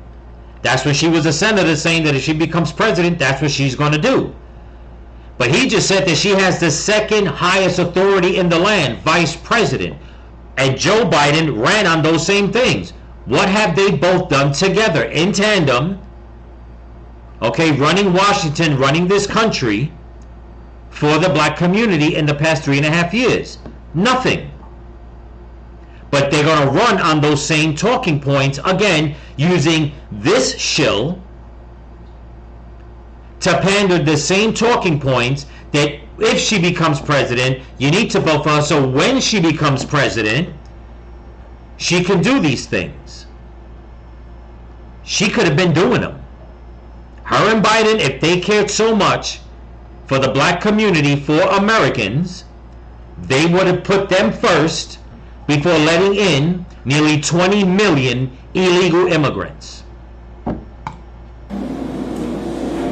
That's what she was a senator saying, that if she becomes president, that's what she's going to do. But he just said that she has the second highest authority in the land, vice president. And Joe Biden ran on those same things. What have they both done together in tandem? Okay, running Washington, running this country for the black community in the past 3.5 years? Nothing. But they're going to run on those same talking points, again, using this shill to pander the same talking points that if she becomes president, you need to vote for her. So when she becomes president, she can do these things. She could have been doing them. Her and Biden, if they cared so much for the black community, for Americans, they would have put them first before letting in nearly 20 million illegal immigrants.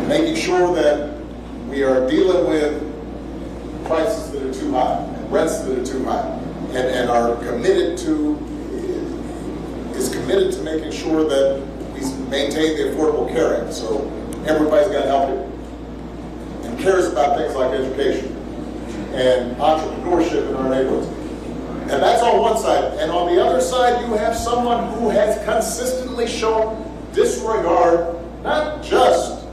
Making sure that we are dealing with prices that are too high and rents that are too high, and are committed to making sure that we maintain the Affordable Care Act. So everybody's got help it and cares about things like education and entrepreneurship in our neighborhoods. And that's on one side. And on the other side, you have someone who has consistently shown disregard, not just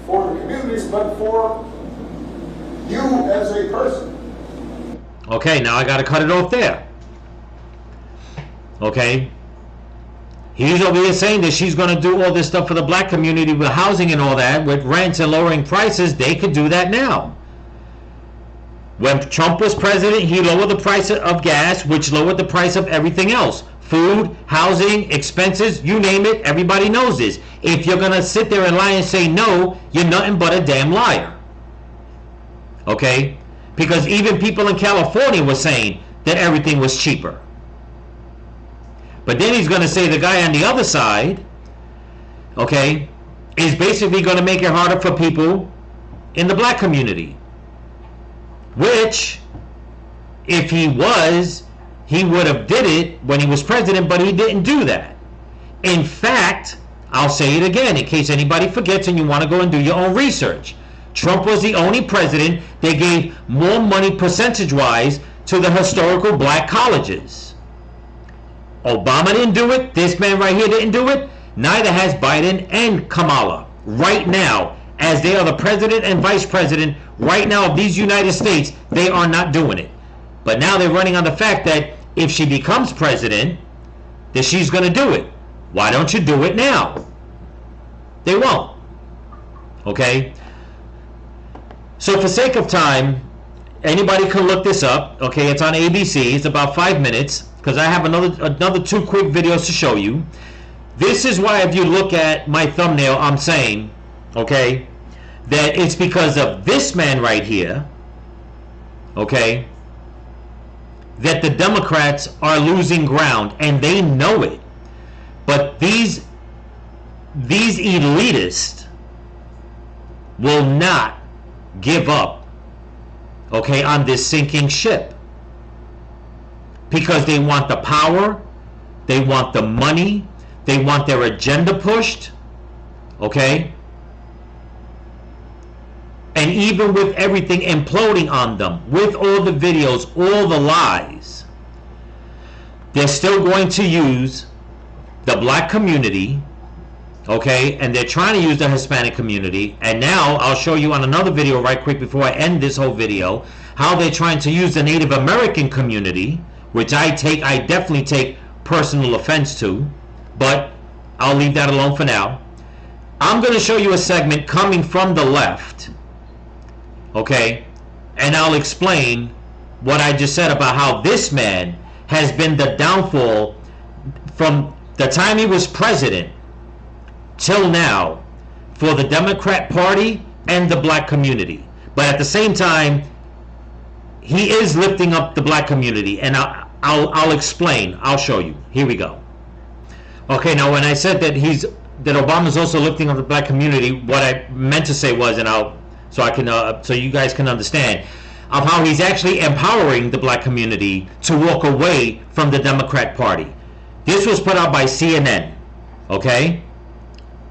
for the communities, but for you as a person. Okay, now I got to cut it off there. Okay? He's over here saying that she's going to do all this stuff for the black community with housing and all that, with rents and lowering prices. They could do that now. When Trump was president, he lowered the price of gas, which lowered the price of everything else. Food, housing, expenses, you name it, everybody knows this. If you're going to sit there and lie and say no, you're nothing but a damn liar. Okay? Because even people in California were saying that everything was cheaper. But then he's going to say the guy on the other side, okay, is basically going to make it harder for people in the black community. Which, if he was, he would have did it when he was president, but he didn't do that. In fact, I'll say it again in case anybody forgets and you want to go and do your own research. Trump was the only president that gave more money percentage-wise to the historical black colleges. Obama didn't do it. This man right here didn't do it. Neither has Biden and Kamala. Right now, as they are the president and vice president right now of these United States, they are not doing it. But now they're running on the fact that if she becomes president, that she's going to do it. Why don't you do it now? They won't. Okay? So for sake of time, anybody can look this up. Okay, it's on ABC. It's about 5 minutes because I have another 2 quick videos to show you. This is why if you look at my thumbnail, I'm saying, okay, that it's because of this man right here, okay, that the Democrats are losing ground, and they know it. But these elitists will not give up, okay, on this sinking ship. Because they want the power, they want the money, they want their agenda pushed, okay? And even with everything imploding on them, with all the videos, all the lies, they're still going to use the black community, okay? And they're trying to use the Hispanic community. And now I'll show you on another video right quick before I end this whole video, how they're trying to use the Native American community, which I definitely take personal offense to, but I'll leave that alone for now. I'm going to show you a segment coming from the left, okay, and I'll explain what I just said about how this man has been the downfall from the time he was president till now for the Democrat Party and the black community. But at the same time, he is lifting up the black community, and I'll explain. I'll show you. Here we go. Okay, now when I said that Obama's also lifting up the black community, what I meant to say was, and so you guys can understand, of how he's actually empowering the black community to walk away from the Democrat Party. This was put out by CNN. Okay,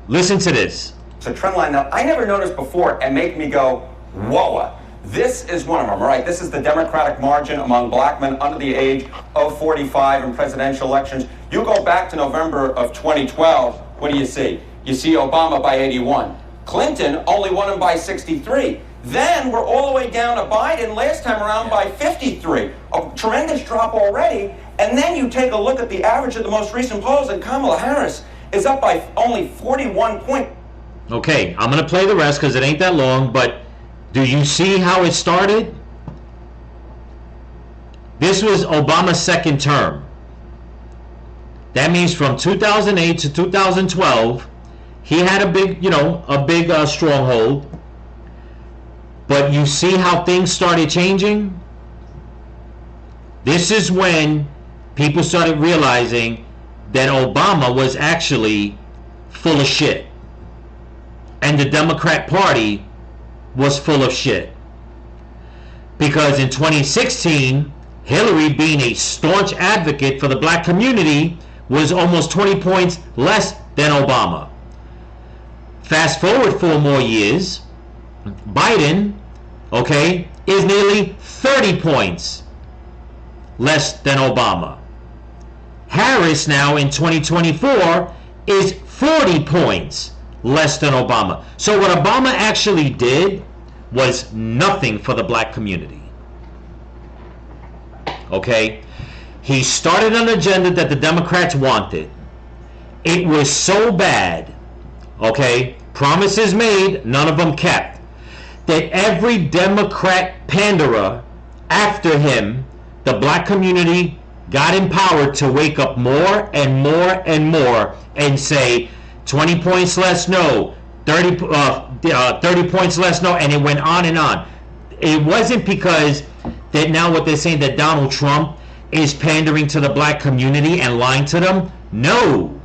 listen to this. It's a trend line that I never noticed before and make me go, whoa. This is one of them, right? This is the Democratic margin among black men under the age of 45 in presidential elections. You go back to November of 2012, what do you see? You see Obama by 81. Clinton only won him by 63. Then we're all the way down to Biden last time around by 53. A tremendous drop already. And then you take a look at the average of the most recent polls, and Kamala Harris is up by only 41 points. Okay, I'm going to play the rest because it ain't that long, but do you see how it started? This was Obama's second term. That means from 2008 to 2012, he had a big stronghold. But you see how things started changing? This is when people started realizing that Obama was actually full of shit. And the Democrat Party was full of shit. Because in 2016, Hillary, being a staunch advocate for the black community, was almost 20 points less than Obama. Fast forward 4 more years, Biden, okay, is nearly 30 points less than Obama. Harris now in 2024 is 40 points less than Obama. So what Obama actually did was nothing for the black community. Okay? He started an agenda that the Democrats wanted. It was so bad, okay, promises made, none of them kept, that every Democrat panderer after him, the black community got empowered to wake up more and more and more and say 20 points less no, 30 points less no, and it went on and on. It wasn't because that now what they're saying that Donald Trump is pandering to the black community and lying to them. No.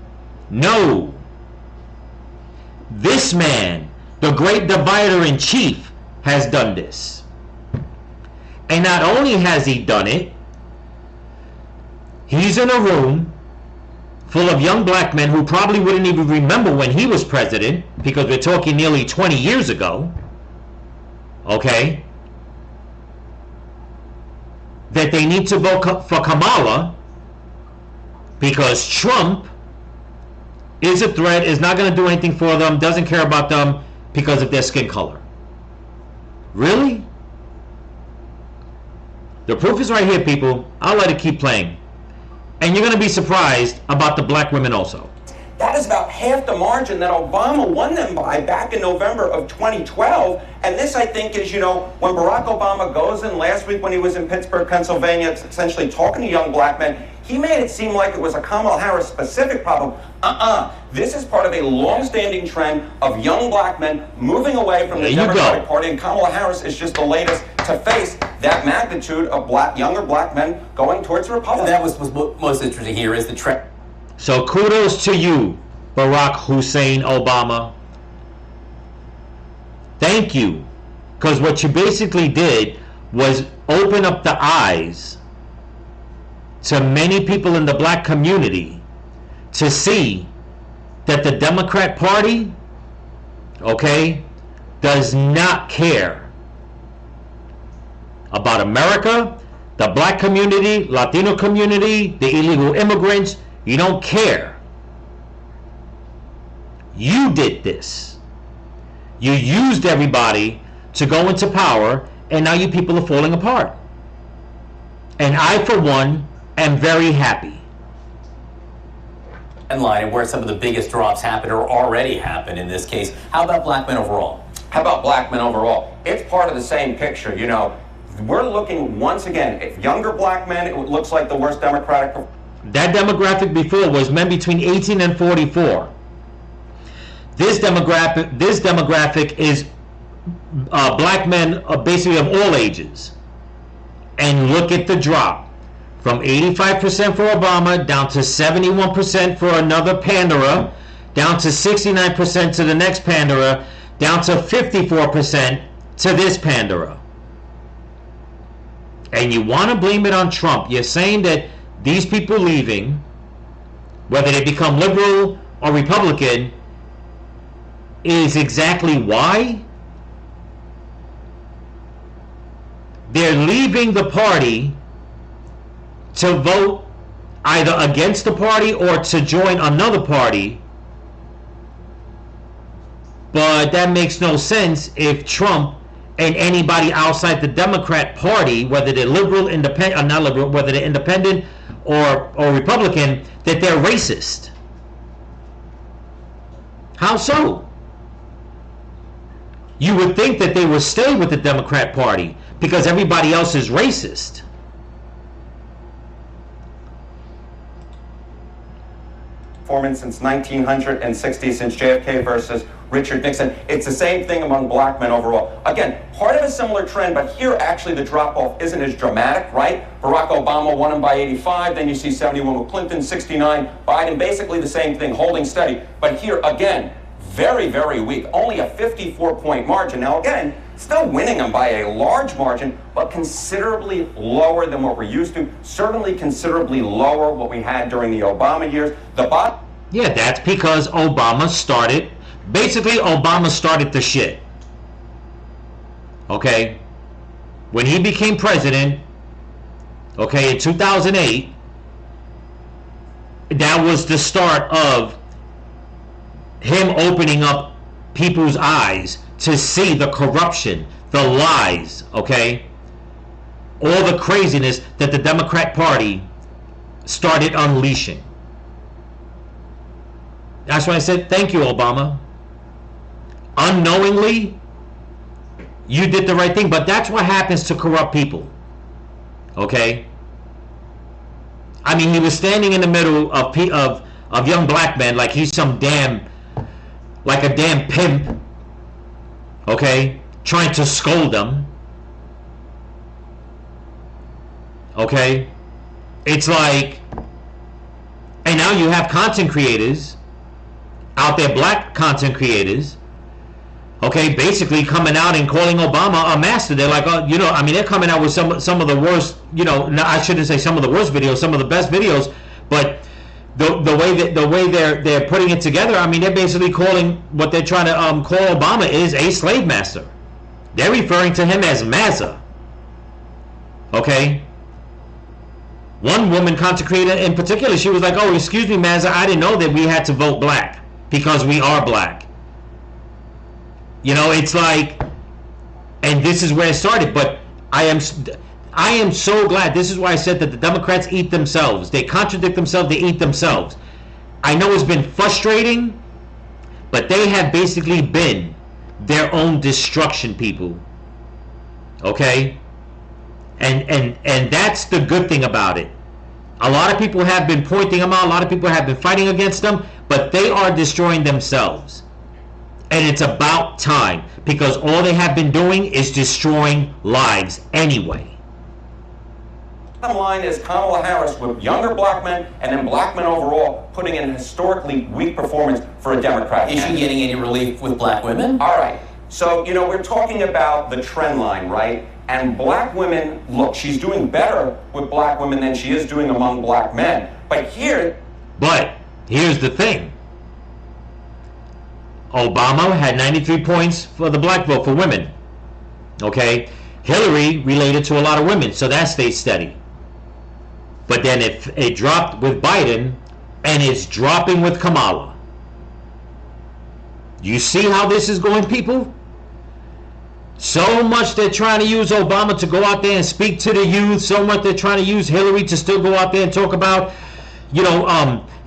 This man, the great divider in chief, has done this. And not only has he done it, he's in a room full of young black men who probably wouldn't even remember when he was president, because we're talking nearly 20 years ago, okay, that they need to vote for Kamala because Trump is a threat, is not going to do anything for them, doesn't care about them because of their skin color. Really? The proof is right here, people. I'll let it keep playing. And you're going to be surprised about the black women also. That is about half the margin that Obama won them by back in November of 2012. And this, I think, is, when Barack Obama goes in last week when he was in Pittsburgh, Pennsylvania, essentially talking to young black men, he made it seem like it was a Kamala Harris specific problem. This is part of a long-standing trend of young black men moving away from the Democratic Party, and Kamala Harris is just the latest to face that magnitude of younger black men going towards the Republicans. That was what most interesting here is the trend. So kudos to you, Barack Hussein Obama. Thank you. Because what you basically did was open up the eyes to many people in the black community to see that the Democrat Party, okay, does not care about America, the black community, Latino community, the illegal immigrants. You don't care. You did this. You used everybody to go into power, and now you people are falling apart. And I, for one, am very happy. And where some of the biggest drops happen or already happen in this case. How about black men overall? How about black men overall? It's part of the same picture. We're looking once again, if younger black men, it looks like the worst Democratic. That demographic before was men between 18 and 44. This demographic is black men basically of all ages. And look at the drop. From 85% for Obama, down to 71% for another panderer, down to 69% to the next panderer, down to 54% to this panderer. And you want to blame it on Trump. You're saying that these people leaving, whether they become liberal or Republican, is exactly why? They're leaving the party to vote either against the party or to join another party. But that makes no sense if Trump and anybody outside the Democrat Party, whether they're liberal, independent, or not liberal, whether they're independent or Republican, that they're racist. How so? You would think that they would stay with the Democrat Party because everybody else is racist. Performance since 1960, since JFK versus Richard Nixon. It's the same thing among black men overall. Again, part of a similar trend, but here actually the drop-off isn't as dramatic, right? Barack Obama won him by 85, then you see 71 with Clinton, 69, Biden, basically the same thing, holding steady. But here, again, very, very weak, only a 54-point margin. Now, again, still winning them by a large margin, but considerably lower than what we're used to, certainly considerably lower what we had during the Obama years. Yeah, that's because Obama started the shit. Okay? When he became president, okay, in 2008, that was the start of him opening up people's eyes to see the corruption, the lies, okay? All the craziness that the Democrat Party started unleashing. That's why I said, thank you, Obama. Unknowingly, you did the right thing, but that's what happens to corrupt people. Okay? I mean, he was standing in the middle of young black men like he's like a damn pimp, okay, trying to scold them. Okay? It's like, and now you have content creators out there, black content creators, okay, basically coming out and calling Obama a master. They're like, oh, I mean, they're coming out with some of the worst, no, I shouldn't say some of the worst videos, some of the best videos, but the way they're putting it together, I mean, they're basically calling what they're trying to call Obama is a slave master. They're referring to him as Mazza. Okay? One woman content creator in particular, she was like, oh, excuse me, Mazza, I didn't know that we had to vote black because we are black. It's like, and this is where it started, but I am so glad. This is why I said that the Democrats eat themselves. They contradict themselves, they eat themselves. I know it's been frustrating, but they have basically been their own destruction, people. Okay? And that's the good thing about it. A lot of people have been pointing them out, a lot of people have been fighting against them, but they are destroying themselves. And it's about time, because all they have been doing is destroying lives anyway. Bottom line is Kamala Harris with younger black men and then black men overall putting in a historically weak performance for a Democrat. Is she getting any relief with black women? All right. So, we're talking about the trend line, right? And black women, look, she's doing better with black women than she is doing among black men. But here's the thing. Obama had 93 points for the black vote for women. Okay? Hillary related to a lot of women, so that stayed steady. But then it dropped with Biden, and it's dropping with Kamala. You see how this is going, people? So much they're trying to use Obama to go out there and speak to the youth. So much they're trying to use Hillary to still go out there and talk about,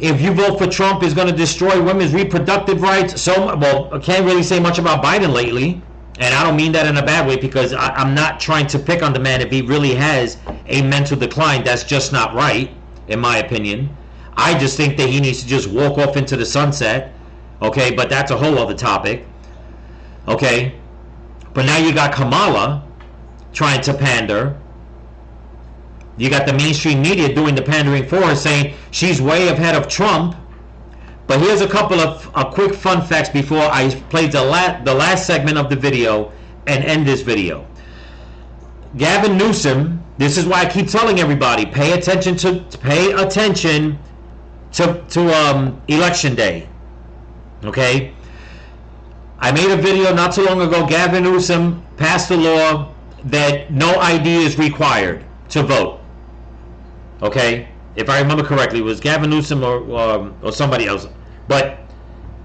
if you vote for Trump, it's going to destroy women's reproductive rights. I can't really say much about Biden lately. And I don't mean that in a bad way, because I'm not trying to pick on the man if he really has a mental decline. That's just not right, in my opinion. I just think that he needs to just walk off into the sunset. Okay, but that's a whole other topic. Okay, but now you got Kamala trying to pander. You got the mainstream media doing the pandering for her, saying she's way ahead of Trump. But here's a couple of quick fun facts before I play the last segment of the video and end this video. Gavin Newsom, this is why I keep telling everybody, pay attention to election day. Okay? I made a video not too long ago. Gavin Newsom passed a law that no ID is required to vote. Okay? If I remember correctly, it was Gavin Newsom or somebody else. But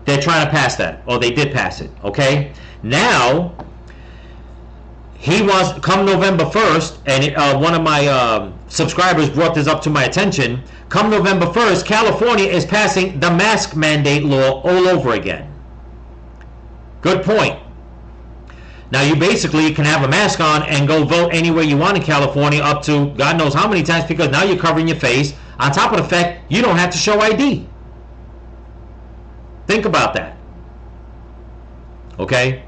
they're trying to pass that, or they did pass it. Okay? Now, he wants, come November 1st, and one of my subscribers brought this up to my attention. Come November 1st, California is passing the mask mandate law all over again. Good point. Now, you basically can have a mask on and go vote anywhere you want in California, up to God knows how many times, because now you're covering your face. On top of the fact, you don't have to show ID. Think about that. Okay?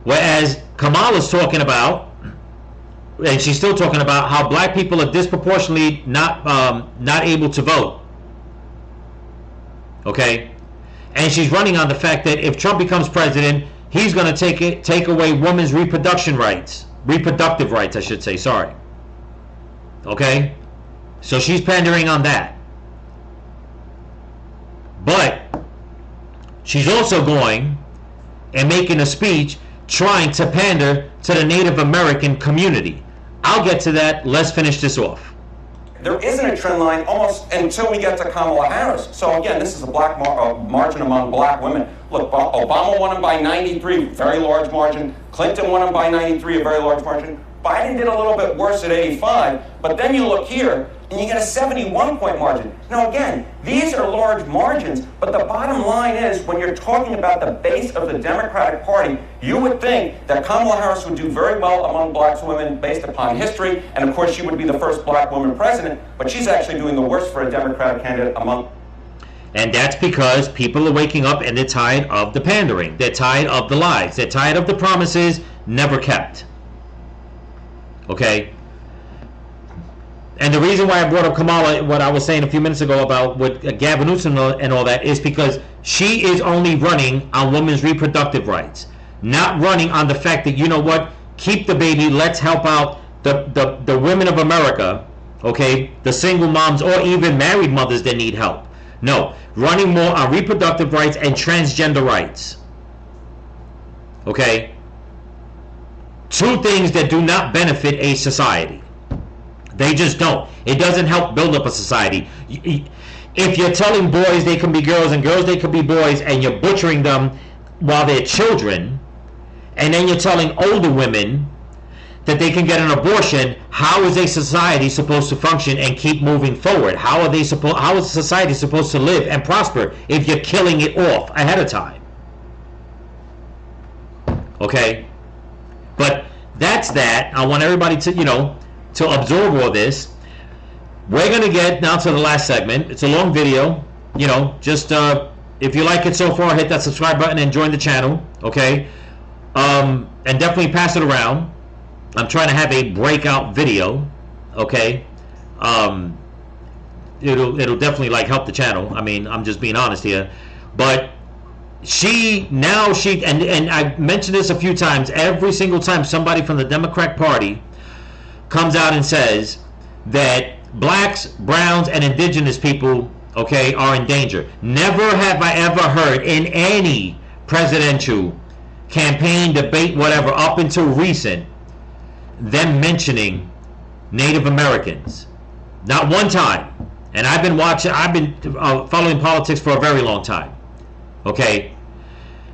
Whereas Kamala's talking about, and she's still talking about, how black people are disproportionately not able to vote. Okay? And she's running on the fact that if Trump becomes president, he's going to take away women's reproductive rights, I should say, sorry. Okay? So she's pandering on that. But she's also going and making a speech trying to pander to the Native American community. I'll get to that. Let's finish this off. There isn't a trend line almost until we get to Kamala Harris. So again, this is a black margin among black women. Look, Obama won him by 93, very large margin. Clinton won him by 93, a very large margin. Biden did a little bit worse at 85, but then you look here and you get a 71-point margin. Now again, these are large margins, but the bottom line is when you're talking about the base of the Democratic Party, you would think that Kamala Harris would do very well among black women based upon history, and of course she would be the first black woman president, but she's actually doing the worst for a Democratic candidate among. And that's because people are waking up and they're tired of the pandering. They're tired of the lies. They're tired of the promises never kept. Okay? And the reason why I brought up Kamala, what I was saying a few minutes ago about what Gavin Newsom and all that, is because she is only running on women's reproductive rights. Not running on the fact that, you know what, keep the baby, let's help out the women of America, okay? The single moms or even married mothers that need help. No, running more on reproductive rights and transgender rights. Okay? Two things that do not benefit a society. They just don't. It doesn't help build up a society. If you're telling boys they can be girls and girls they can be boys, and you're butchering them while they're children, and then you're telling older women that they can get an abortion, how is a society supposed to function and keep moving forward? How is society supposed to live and prosper if you're killing it off ahead of time? Okay? But that's that. I want everybody to, to absorb all this. We're going to get now to the last segment. It's a long video. Just if you like it so far, hit that subscribe button and join the channel. Okay? And definitely pass it around. I'm trying to have a breakout video. Okay? It'll definitely help the channel. I mean, I'm just being honest here. But and I mentioned this a few times, every single time somebody from the Democratic Party comes out and says that blacks, browns, and indigenous people, okay, are in danger. Never have I ever heard in any presidential campaign, debate, whatever, up until recent, them mentioning Native Americans. Not one time. And I've been following politics for a very long time. Okay?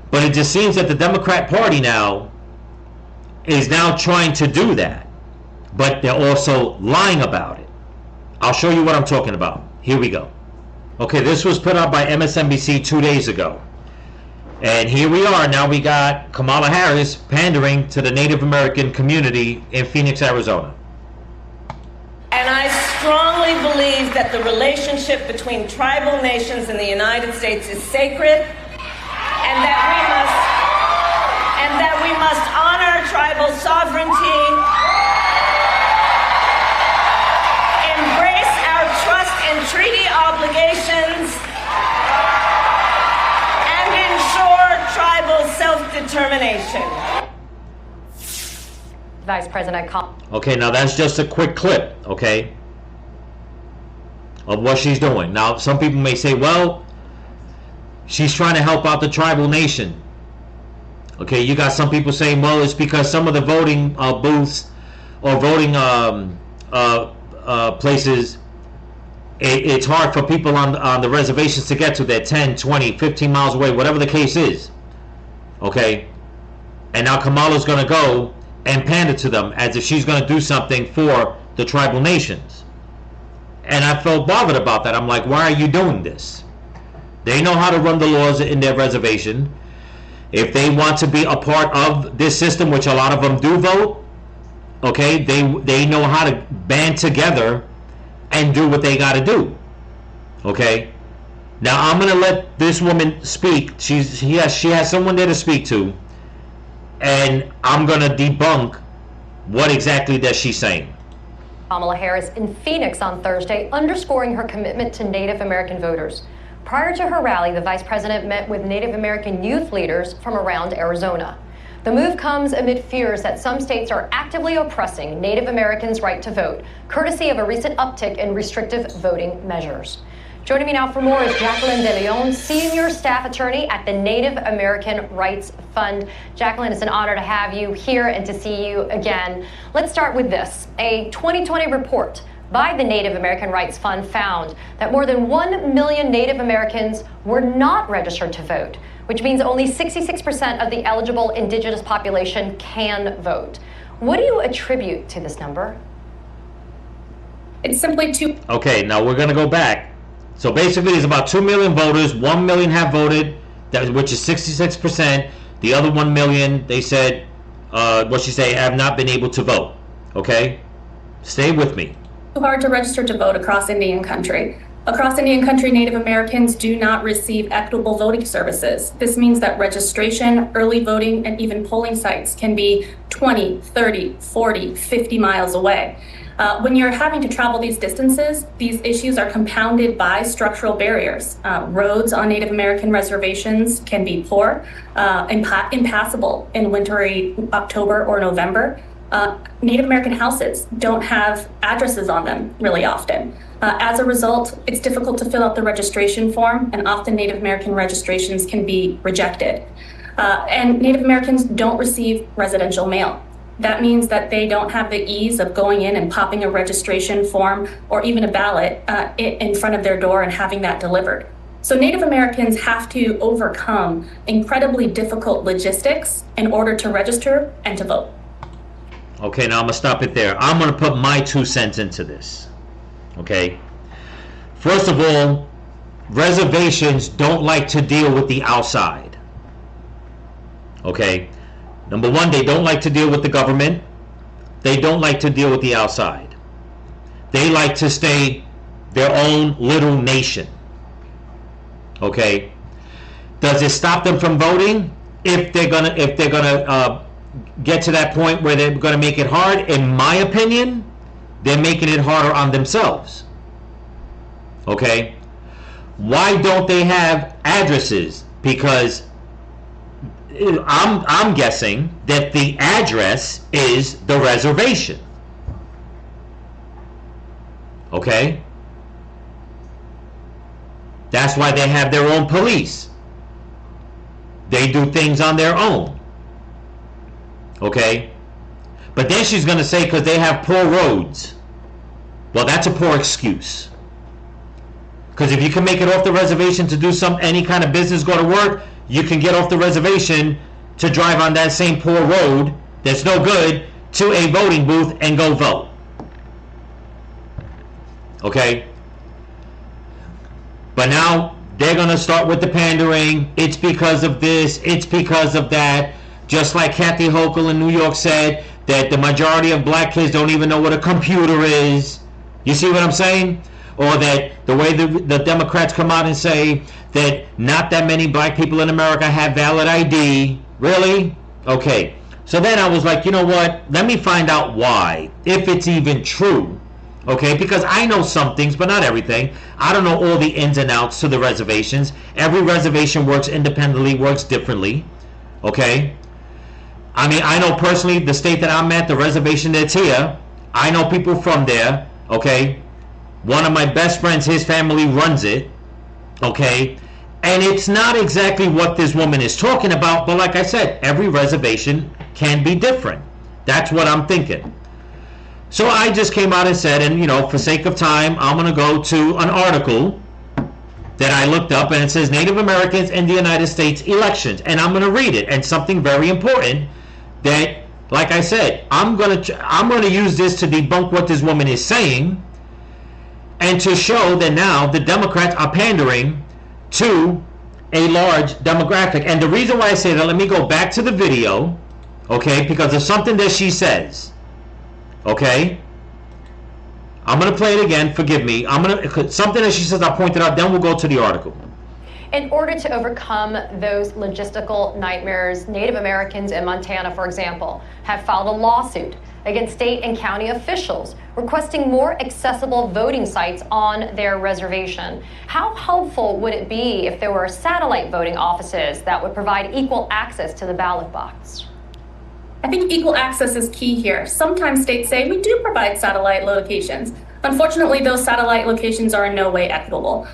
But it just seems that the Democrat Party now is now trying to do that. But they're also lying about it. I'll show you what I'm talking about. Here we go. Okay, this was put out by MSNBC 2 days ago. And here we are. Now we got Kamala Harris pandering to the Native American community in Phoenix, Arizona. And I strongly believe that the relationship between tribal nations in the United States is sacred, and that we must honor tribal sovereignty, embrace our trust and treaty obligations, and ensure tribal self-determination. Vice President Kamala. Okay, now that's just a quick clip, okay, of what she's doing. Now, some people may say, well, she's trying to help out the tribal nation. Okay, you got some people saying, well, it's because some of the voting booths or voting places, it's hard for people on the reservations to get to. They're 10, 20, 15 miles away, whatever the case is. Okay? And now Kamala's going to go and pander to them as if she's going to do something for the tribal nations. And I felt bothered about that. I'm like, why are you doing this? They know how to run the laws in their reservation. If they want to be a part of this system, which a lot of them do vote, okay, they know how to band together and do what they got to do. Okay? Now I'm gonna let this woman speak. She has someone there to speak to, and I'm gonna debunk what exactly that she's saying. Kamala Harris in Phoenix on Thursday, underscoring her commitment to Native American voters. Prior to her rally, the vice president met with Native American youth leaders from around Arizona. The move comes amid fears that some states are actively oppressing Native Americans' right to vote, courtesy of a recent uptick in restrictive voting measures. Joining me now for more is Jacqueline De Leon, senior staff attorney at the Native American Rights Fund. Jacqueline, it's an honor to have you here and to see you again. Let's start with this. A 2020 report by the Native American Rights Fund found that more than 1 million Native Americans were not registered to vote, which means only 66% of the eligible indigenous population can vote. What do you attribute to this number? It's simply too... Okay, now we're gonna go back. So basically, there's about 2 million voters. 1 million have voted, which is 66%. The other 1 million, they said, what she say, have not been able to vote. Okay, stay with me. Too hard to register to vote across Indian country. Across Indian country, Native Americans do not receive equitable voting services. This means that registration, early voting, and even polling sites can be 20, 30, 40, 50 miles away. When you're having to travel these distances, these issues are compounded by structural barriers. Roads on Native American reservations can be poor, impassable in wintry October or November. Native American houses don't have addresses on them really often. As a result, it's difficult to fill out the registration form, and often Native American registrations can be rejected. And Native Americans don't receive residential mail. That means that they don't have the ease of going in and popping a registration form or even a ballot in front of their door and having that delivered. So Native Americans have to overcome incredibly difficult logistics in order to register and to vote. Okay, now I'm gonna stop it there. I'm gonna put my 2 cents into this. Okay, first of all, reservations don't like to deal with the outside. Okay, number one, they don't like to deal with the government. They don't like to deal with the outside. They like to stay their own little nation. Okay, does it stop them from voting? If they're gonna get to that point where they're gonna make it hard, in my opinion, they're making it harder on themselves. Okay, why don't they have addresses? Because I'm guessing that the address is the reservation. Okay, that's why they have their own police. They do things on their own. Okay, but then she's going to say because they have poor roads. Well, that's a poor excuse. Because if you can make it off the reservation to do any kind of business, go to work, you can get off the reservation to drive on that same poor road that's no good to a voting booth and go vote. Okay? But now they're going to start with the pandering. It's because of this. It's because of that. Just like Kathy Hochul in New York said that the majority of black kids don't even know what a computer is. You see what I'm saying? Or that the way the Democrats come out and say that not that many black people in America have valid ID. Really? Okay. So then I was like, you know what? Let me find out why, if it's even true. Okay, because I know some things, but not everything. I don't know all the ins and outs to the reservations. Every reservation works independently, works differently. Okay? I mean, I know personally the state that I'm at, the reservation that's here, I know people from there. Okay? One of my best friends, his family runs it. Okay? And it's not exactly what this woman is talking about, but like I said, every reservation can be different. That's what I'm thinking. So I just came out and said, and you know, for sake of time, I'm going to go to an article that I looked up, and it says Native Americans in the United States elections, and I'm going to read it. And something very important that, like I said, I'm going to use this to debunk what this woman is saying, and to show that now the Democrats are pandering to a large demographic. And the reason why I say that, let me go back to the video, okay, because of something that she says. Okay, I'm gonna play it again. Forgive me. Something that she says. I pointed out. Then we'll go to the article. In order to overcome those logistical nightmares, Native Americans in Montana, for example, have filed a lawsuit against state and county officials requesting more accessible voting sites on their reservation. How helpful would it be if there were satellite voting offices that would provide equal access to the ballot box? I think equal access is key here. Sometimes states say we do provide satellite locations. Unfortunately, those satellite locations are in no way equitable.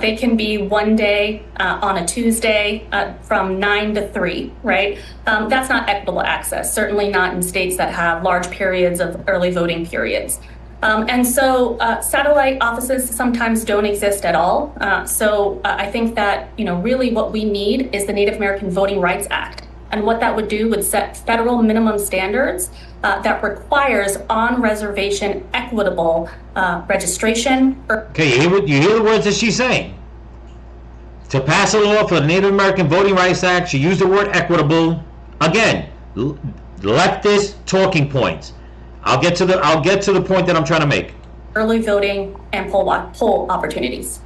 They can be one day on a Tuesday from 9 to 3, right? That's not equitable access, certainly not in states that have large periods of early voting periods. And so satellite offices sometimes don't exist at all. So I think that, really what we need is the Native American Voting Rights Act. And what that would do would set federal minimum standards that requires on-reservation equitable registration. Okay, you hear the words that she's saying. To pass a law for the Native American Voting Rights Act, she used the word equitable. Again, leftist talking points. I'll get to the point that I'm trying to make. Early voting and poll opportunities.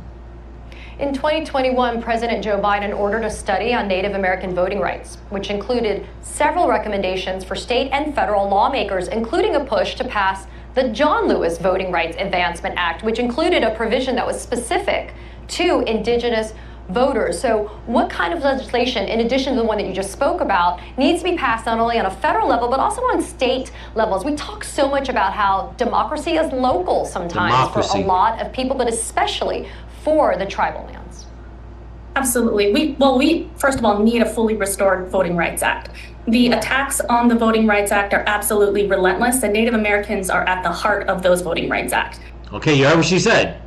In 2021, President Joe Biden ordered a study on Native American voting rights, which included several recommendations for state and federal lawmakers, including a push to pass the John Lewis Voting Rights Advancement Act, which included a provision that was specific to Indigenous voters. So what kind of legislation, in addition to the one that you just spoke about, needs to be passed not only on a federal level, but also on state levels? We talk so much about how democracy is local sometimes for a lot of people, but especially for the tribal lands. Absolutely. We first of all need a fully restored Voting Rights Act. The attacks on the Voting Rights Act are absolutely relentless, and Native Americans are at the heart of those Voting Rights Act. Okay, you heard what she said.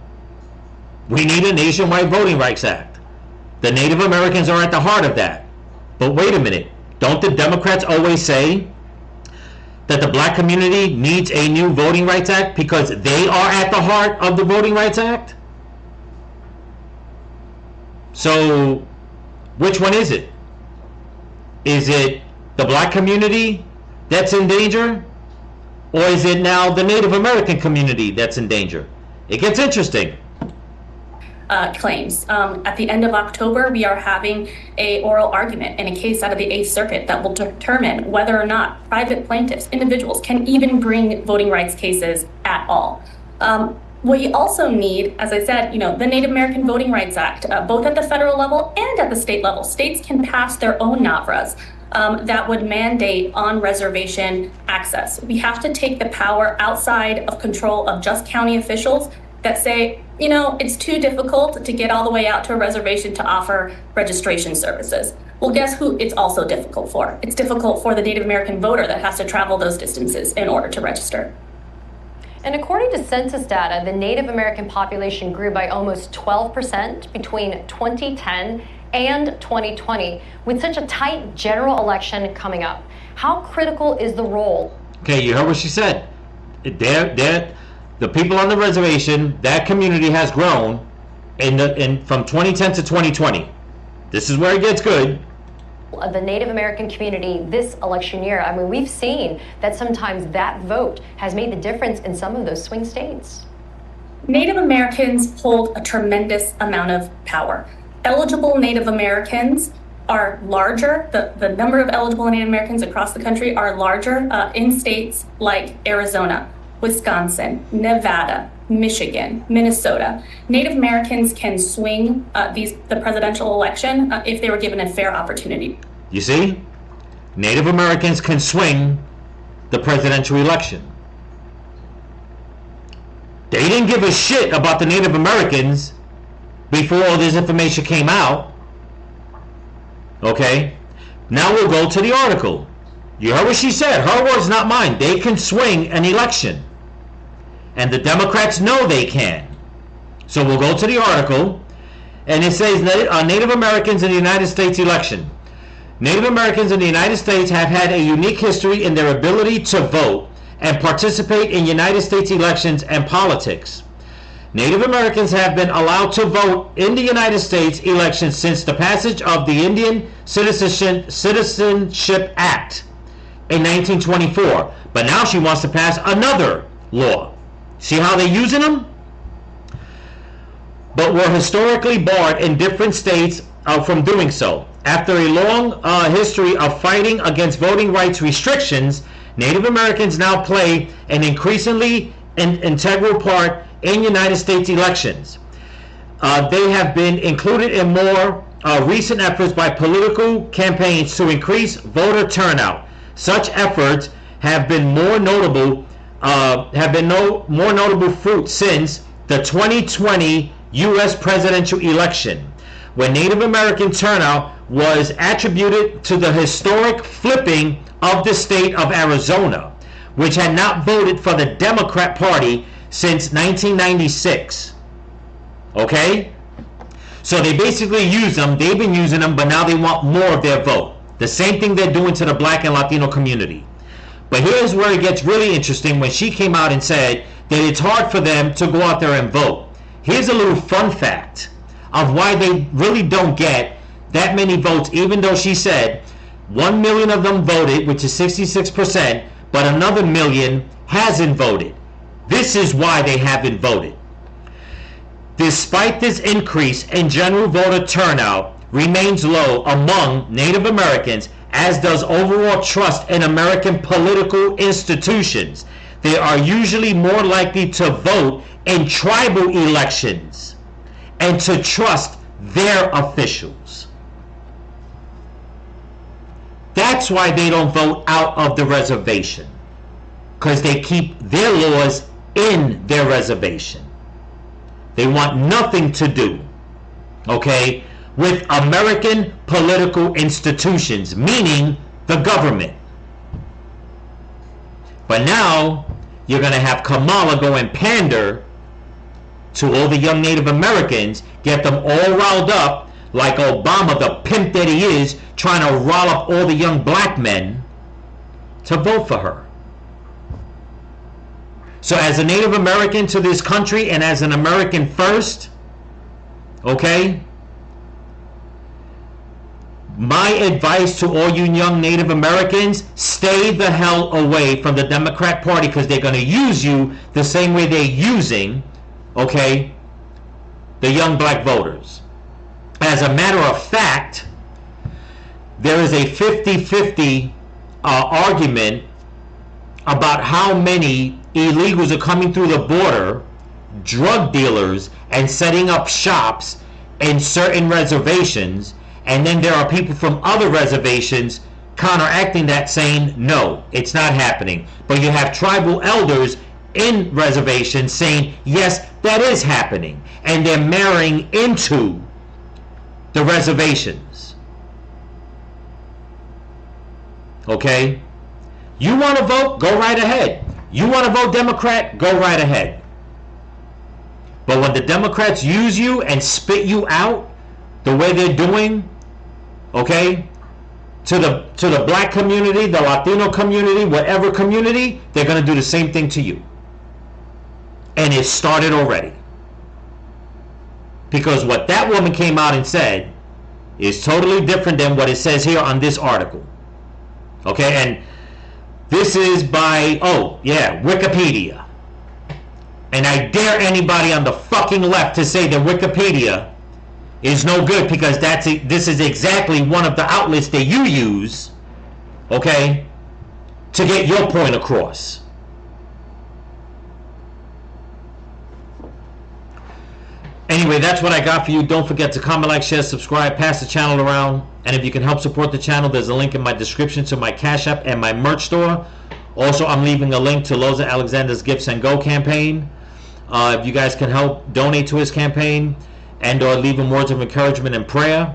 We need a nationwide Voting Rights Act. The Native Americans are at the heart of that. But wait a minute. Don't the Democrats always say that the black community needs a new Voting Rights Act because they are at the heart of the Voting Rights Act? So, which one is it? Is it the black community that's in danger? Or is it now the Native American community that's in danger? It gets interesting. Claims. At the end of October, we are having an oral argument in a case out of the 8th Circuit that will determine whether or not private plaintiffs, individuals, can even bring voting rights cases at all. We also need, as I said, the Native American Voting Rights Act, both at the federal level and at the state level. States can pass their own NAVRAs that would mandate on-reservation access. We have to take the power outside of control of just county officials that say, it's too difficult to get all the way out to a reservation to offer registration services. Well, guess who it's also difficult for? It's difficult for the Native American voter that has to travel those distances in order to register. And according to census data, the Native American population grew by almost 12% between 2010 and 2020, with such a tight general election coming up. How critical is the role? Okay, you heard what she said. The people on the reservation, that community has grown from 2010 to 2020. This is where it gets good. Of the Native American community this election year. I mean, we've seen that sometimes that vote has made the difference in some of those swing states. Native Americans hold a tremendous amount of power. Eligible Native Americans are larger. The number of eligible Native Americans across the country are larger in states like Arizona, Wisconsin, Nevada, Michigan, Minnesota. Native Americans can swing the presidential election if they were given a fair opportunity. You see? Native Americans can swing the presidential election. They didn't give a shit about the Native Americans before all this information came out. Okay? Now we'll go to the article. You heard what she said. Her words, not mine. They can swing an election. And the Democrats know they can. So we'll go to the article. And it says Native Americans in the United States election. Native Americans in the United States have had a unique history in their ability to vote and participate in United States elections and politics. Native Americans have been allowed to vote in the United States elections since the passage of the Indian Citizenship Act in 1924. But now she wants to pass another law. See how they're using them? But were historically barred in different states from doing so. After a long history of fighting against voting rights restrictions, Native Americans now play an increasingly integral part in United States elections. They have been included in more recent efforts by political campaigns to increase voter turnout. Such efforts have been more notable fruit since the 2020 U.S. presidential election, when Native American turnout was attributed to the historic flipping of the state of Arizona, which had not voted for the Democrat Party since 1996. Okay? So they basically use them, they've been using them, but now they want more of their vote. The same thing they're doing to the black and Latino community. But here's where it gets really interesting, when she came out and said that it's hard for them to go out there and vote. Here's a little fun fact of why they really don't get that many votes, even though she said 1 million of them voted, which is 66%, but another million hasn't voted. This is why they haven't voted. Despite this increase in general voter turnout remains low among Native Americans, as does overall trust in American political institutions. They are usually more likely to vote in tribal elections and to trust their officials. That's why they don't vote out of the reservation, because they keep their laws in their reservation. They want nothing to do, okay, with American political institutions, meaning the government. But now you're going to have Kamala go and pander to all the young Native Americans, get them all riled up like Obama, the pimp that he is, trying to rile up all the young black men to vote for her. So as a Native American to this country and as an American first, okay, my advice to all you young Native Americans, stay the hell away from the Democrat Party, because they're going to use you the same way they're using, okay, the young black voters. As a matter of fact, there is a 50-50 argument about how many illegals are coming through the border, drug dealers, and setting up shops in certain reservations, and then there are people from other reservations counteracting that, saying no, it's not happening. But you have tribal elders in reservations saying yes, that is happening, and they're marrying into the reservations. Okay? You want to vote? Go right ahead. You want to vote Democrat? Go right ahead. But when the Democrats use you and spit you out the way they're doing, okay, to the black community, the Latino community, whatever community, they're going to do the same thing to you. And it started already. Because what that woman came out and said is totally different than what it says here on this article. Okay, and this is by, Wikipedia. And I dare anybody on the fucking left to say that Wikipedia is no good, because this is exactly one of the outlets that you use, okay, to get your point across. Anyway, that's what I got for you. Don't forget to comment, like, share, subscribe, pass the channel around. And if you can help support the channel, there's a link in my description to my Cash App and my merch store. Also, I'm leaving a link to Loza Alexander's Gifts and Go campaign. If you guys can help donate to his campaign and or leave him words of encouragement and prayer,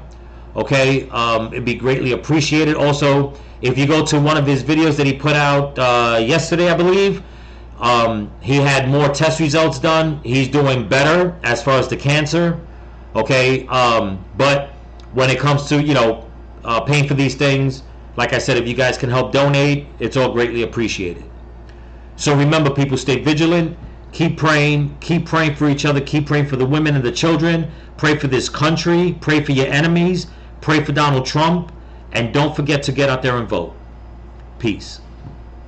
okay, it'd be greatly appreciated. Also, if you go to one of his videos that he put out yesterday, I believe, he had more test results done. He's doing better as far as the cancer, okay, but when it comes to, paying for these things, like I said, if you guys can help donate, it's all greatly appreciated. So remember, people, stay vigilant, keep praying for each other, keep praying for the women and the children, pray for this country, pray for your enemies, pray for Donald Trump, and don't forget to get out there and vote. Peace.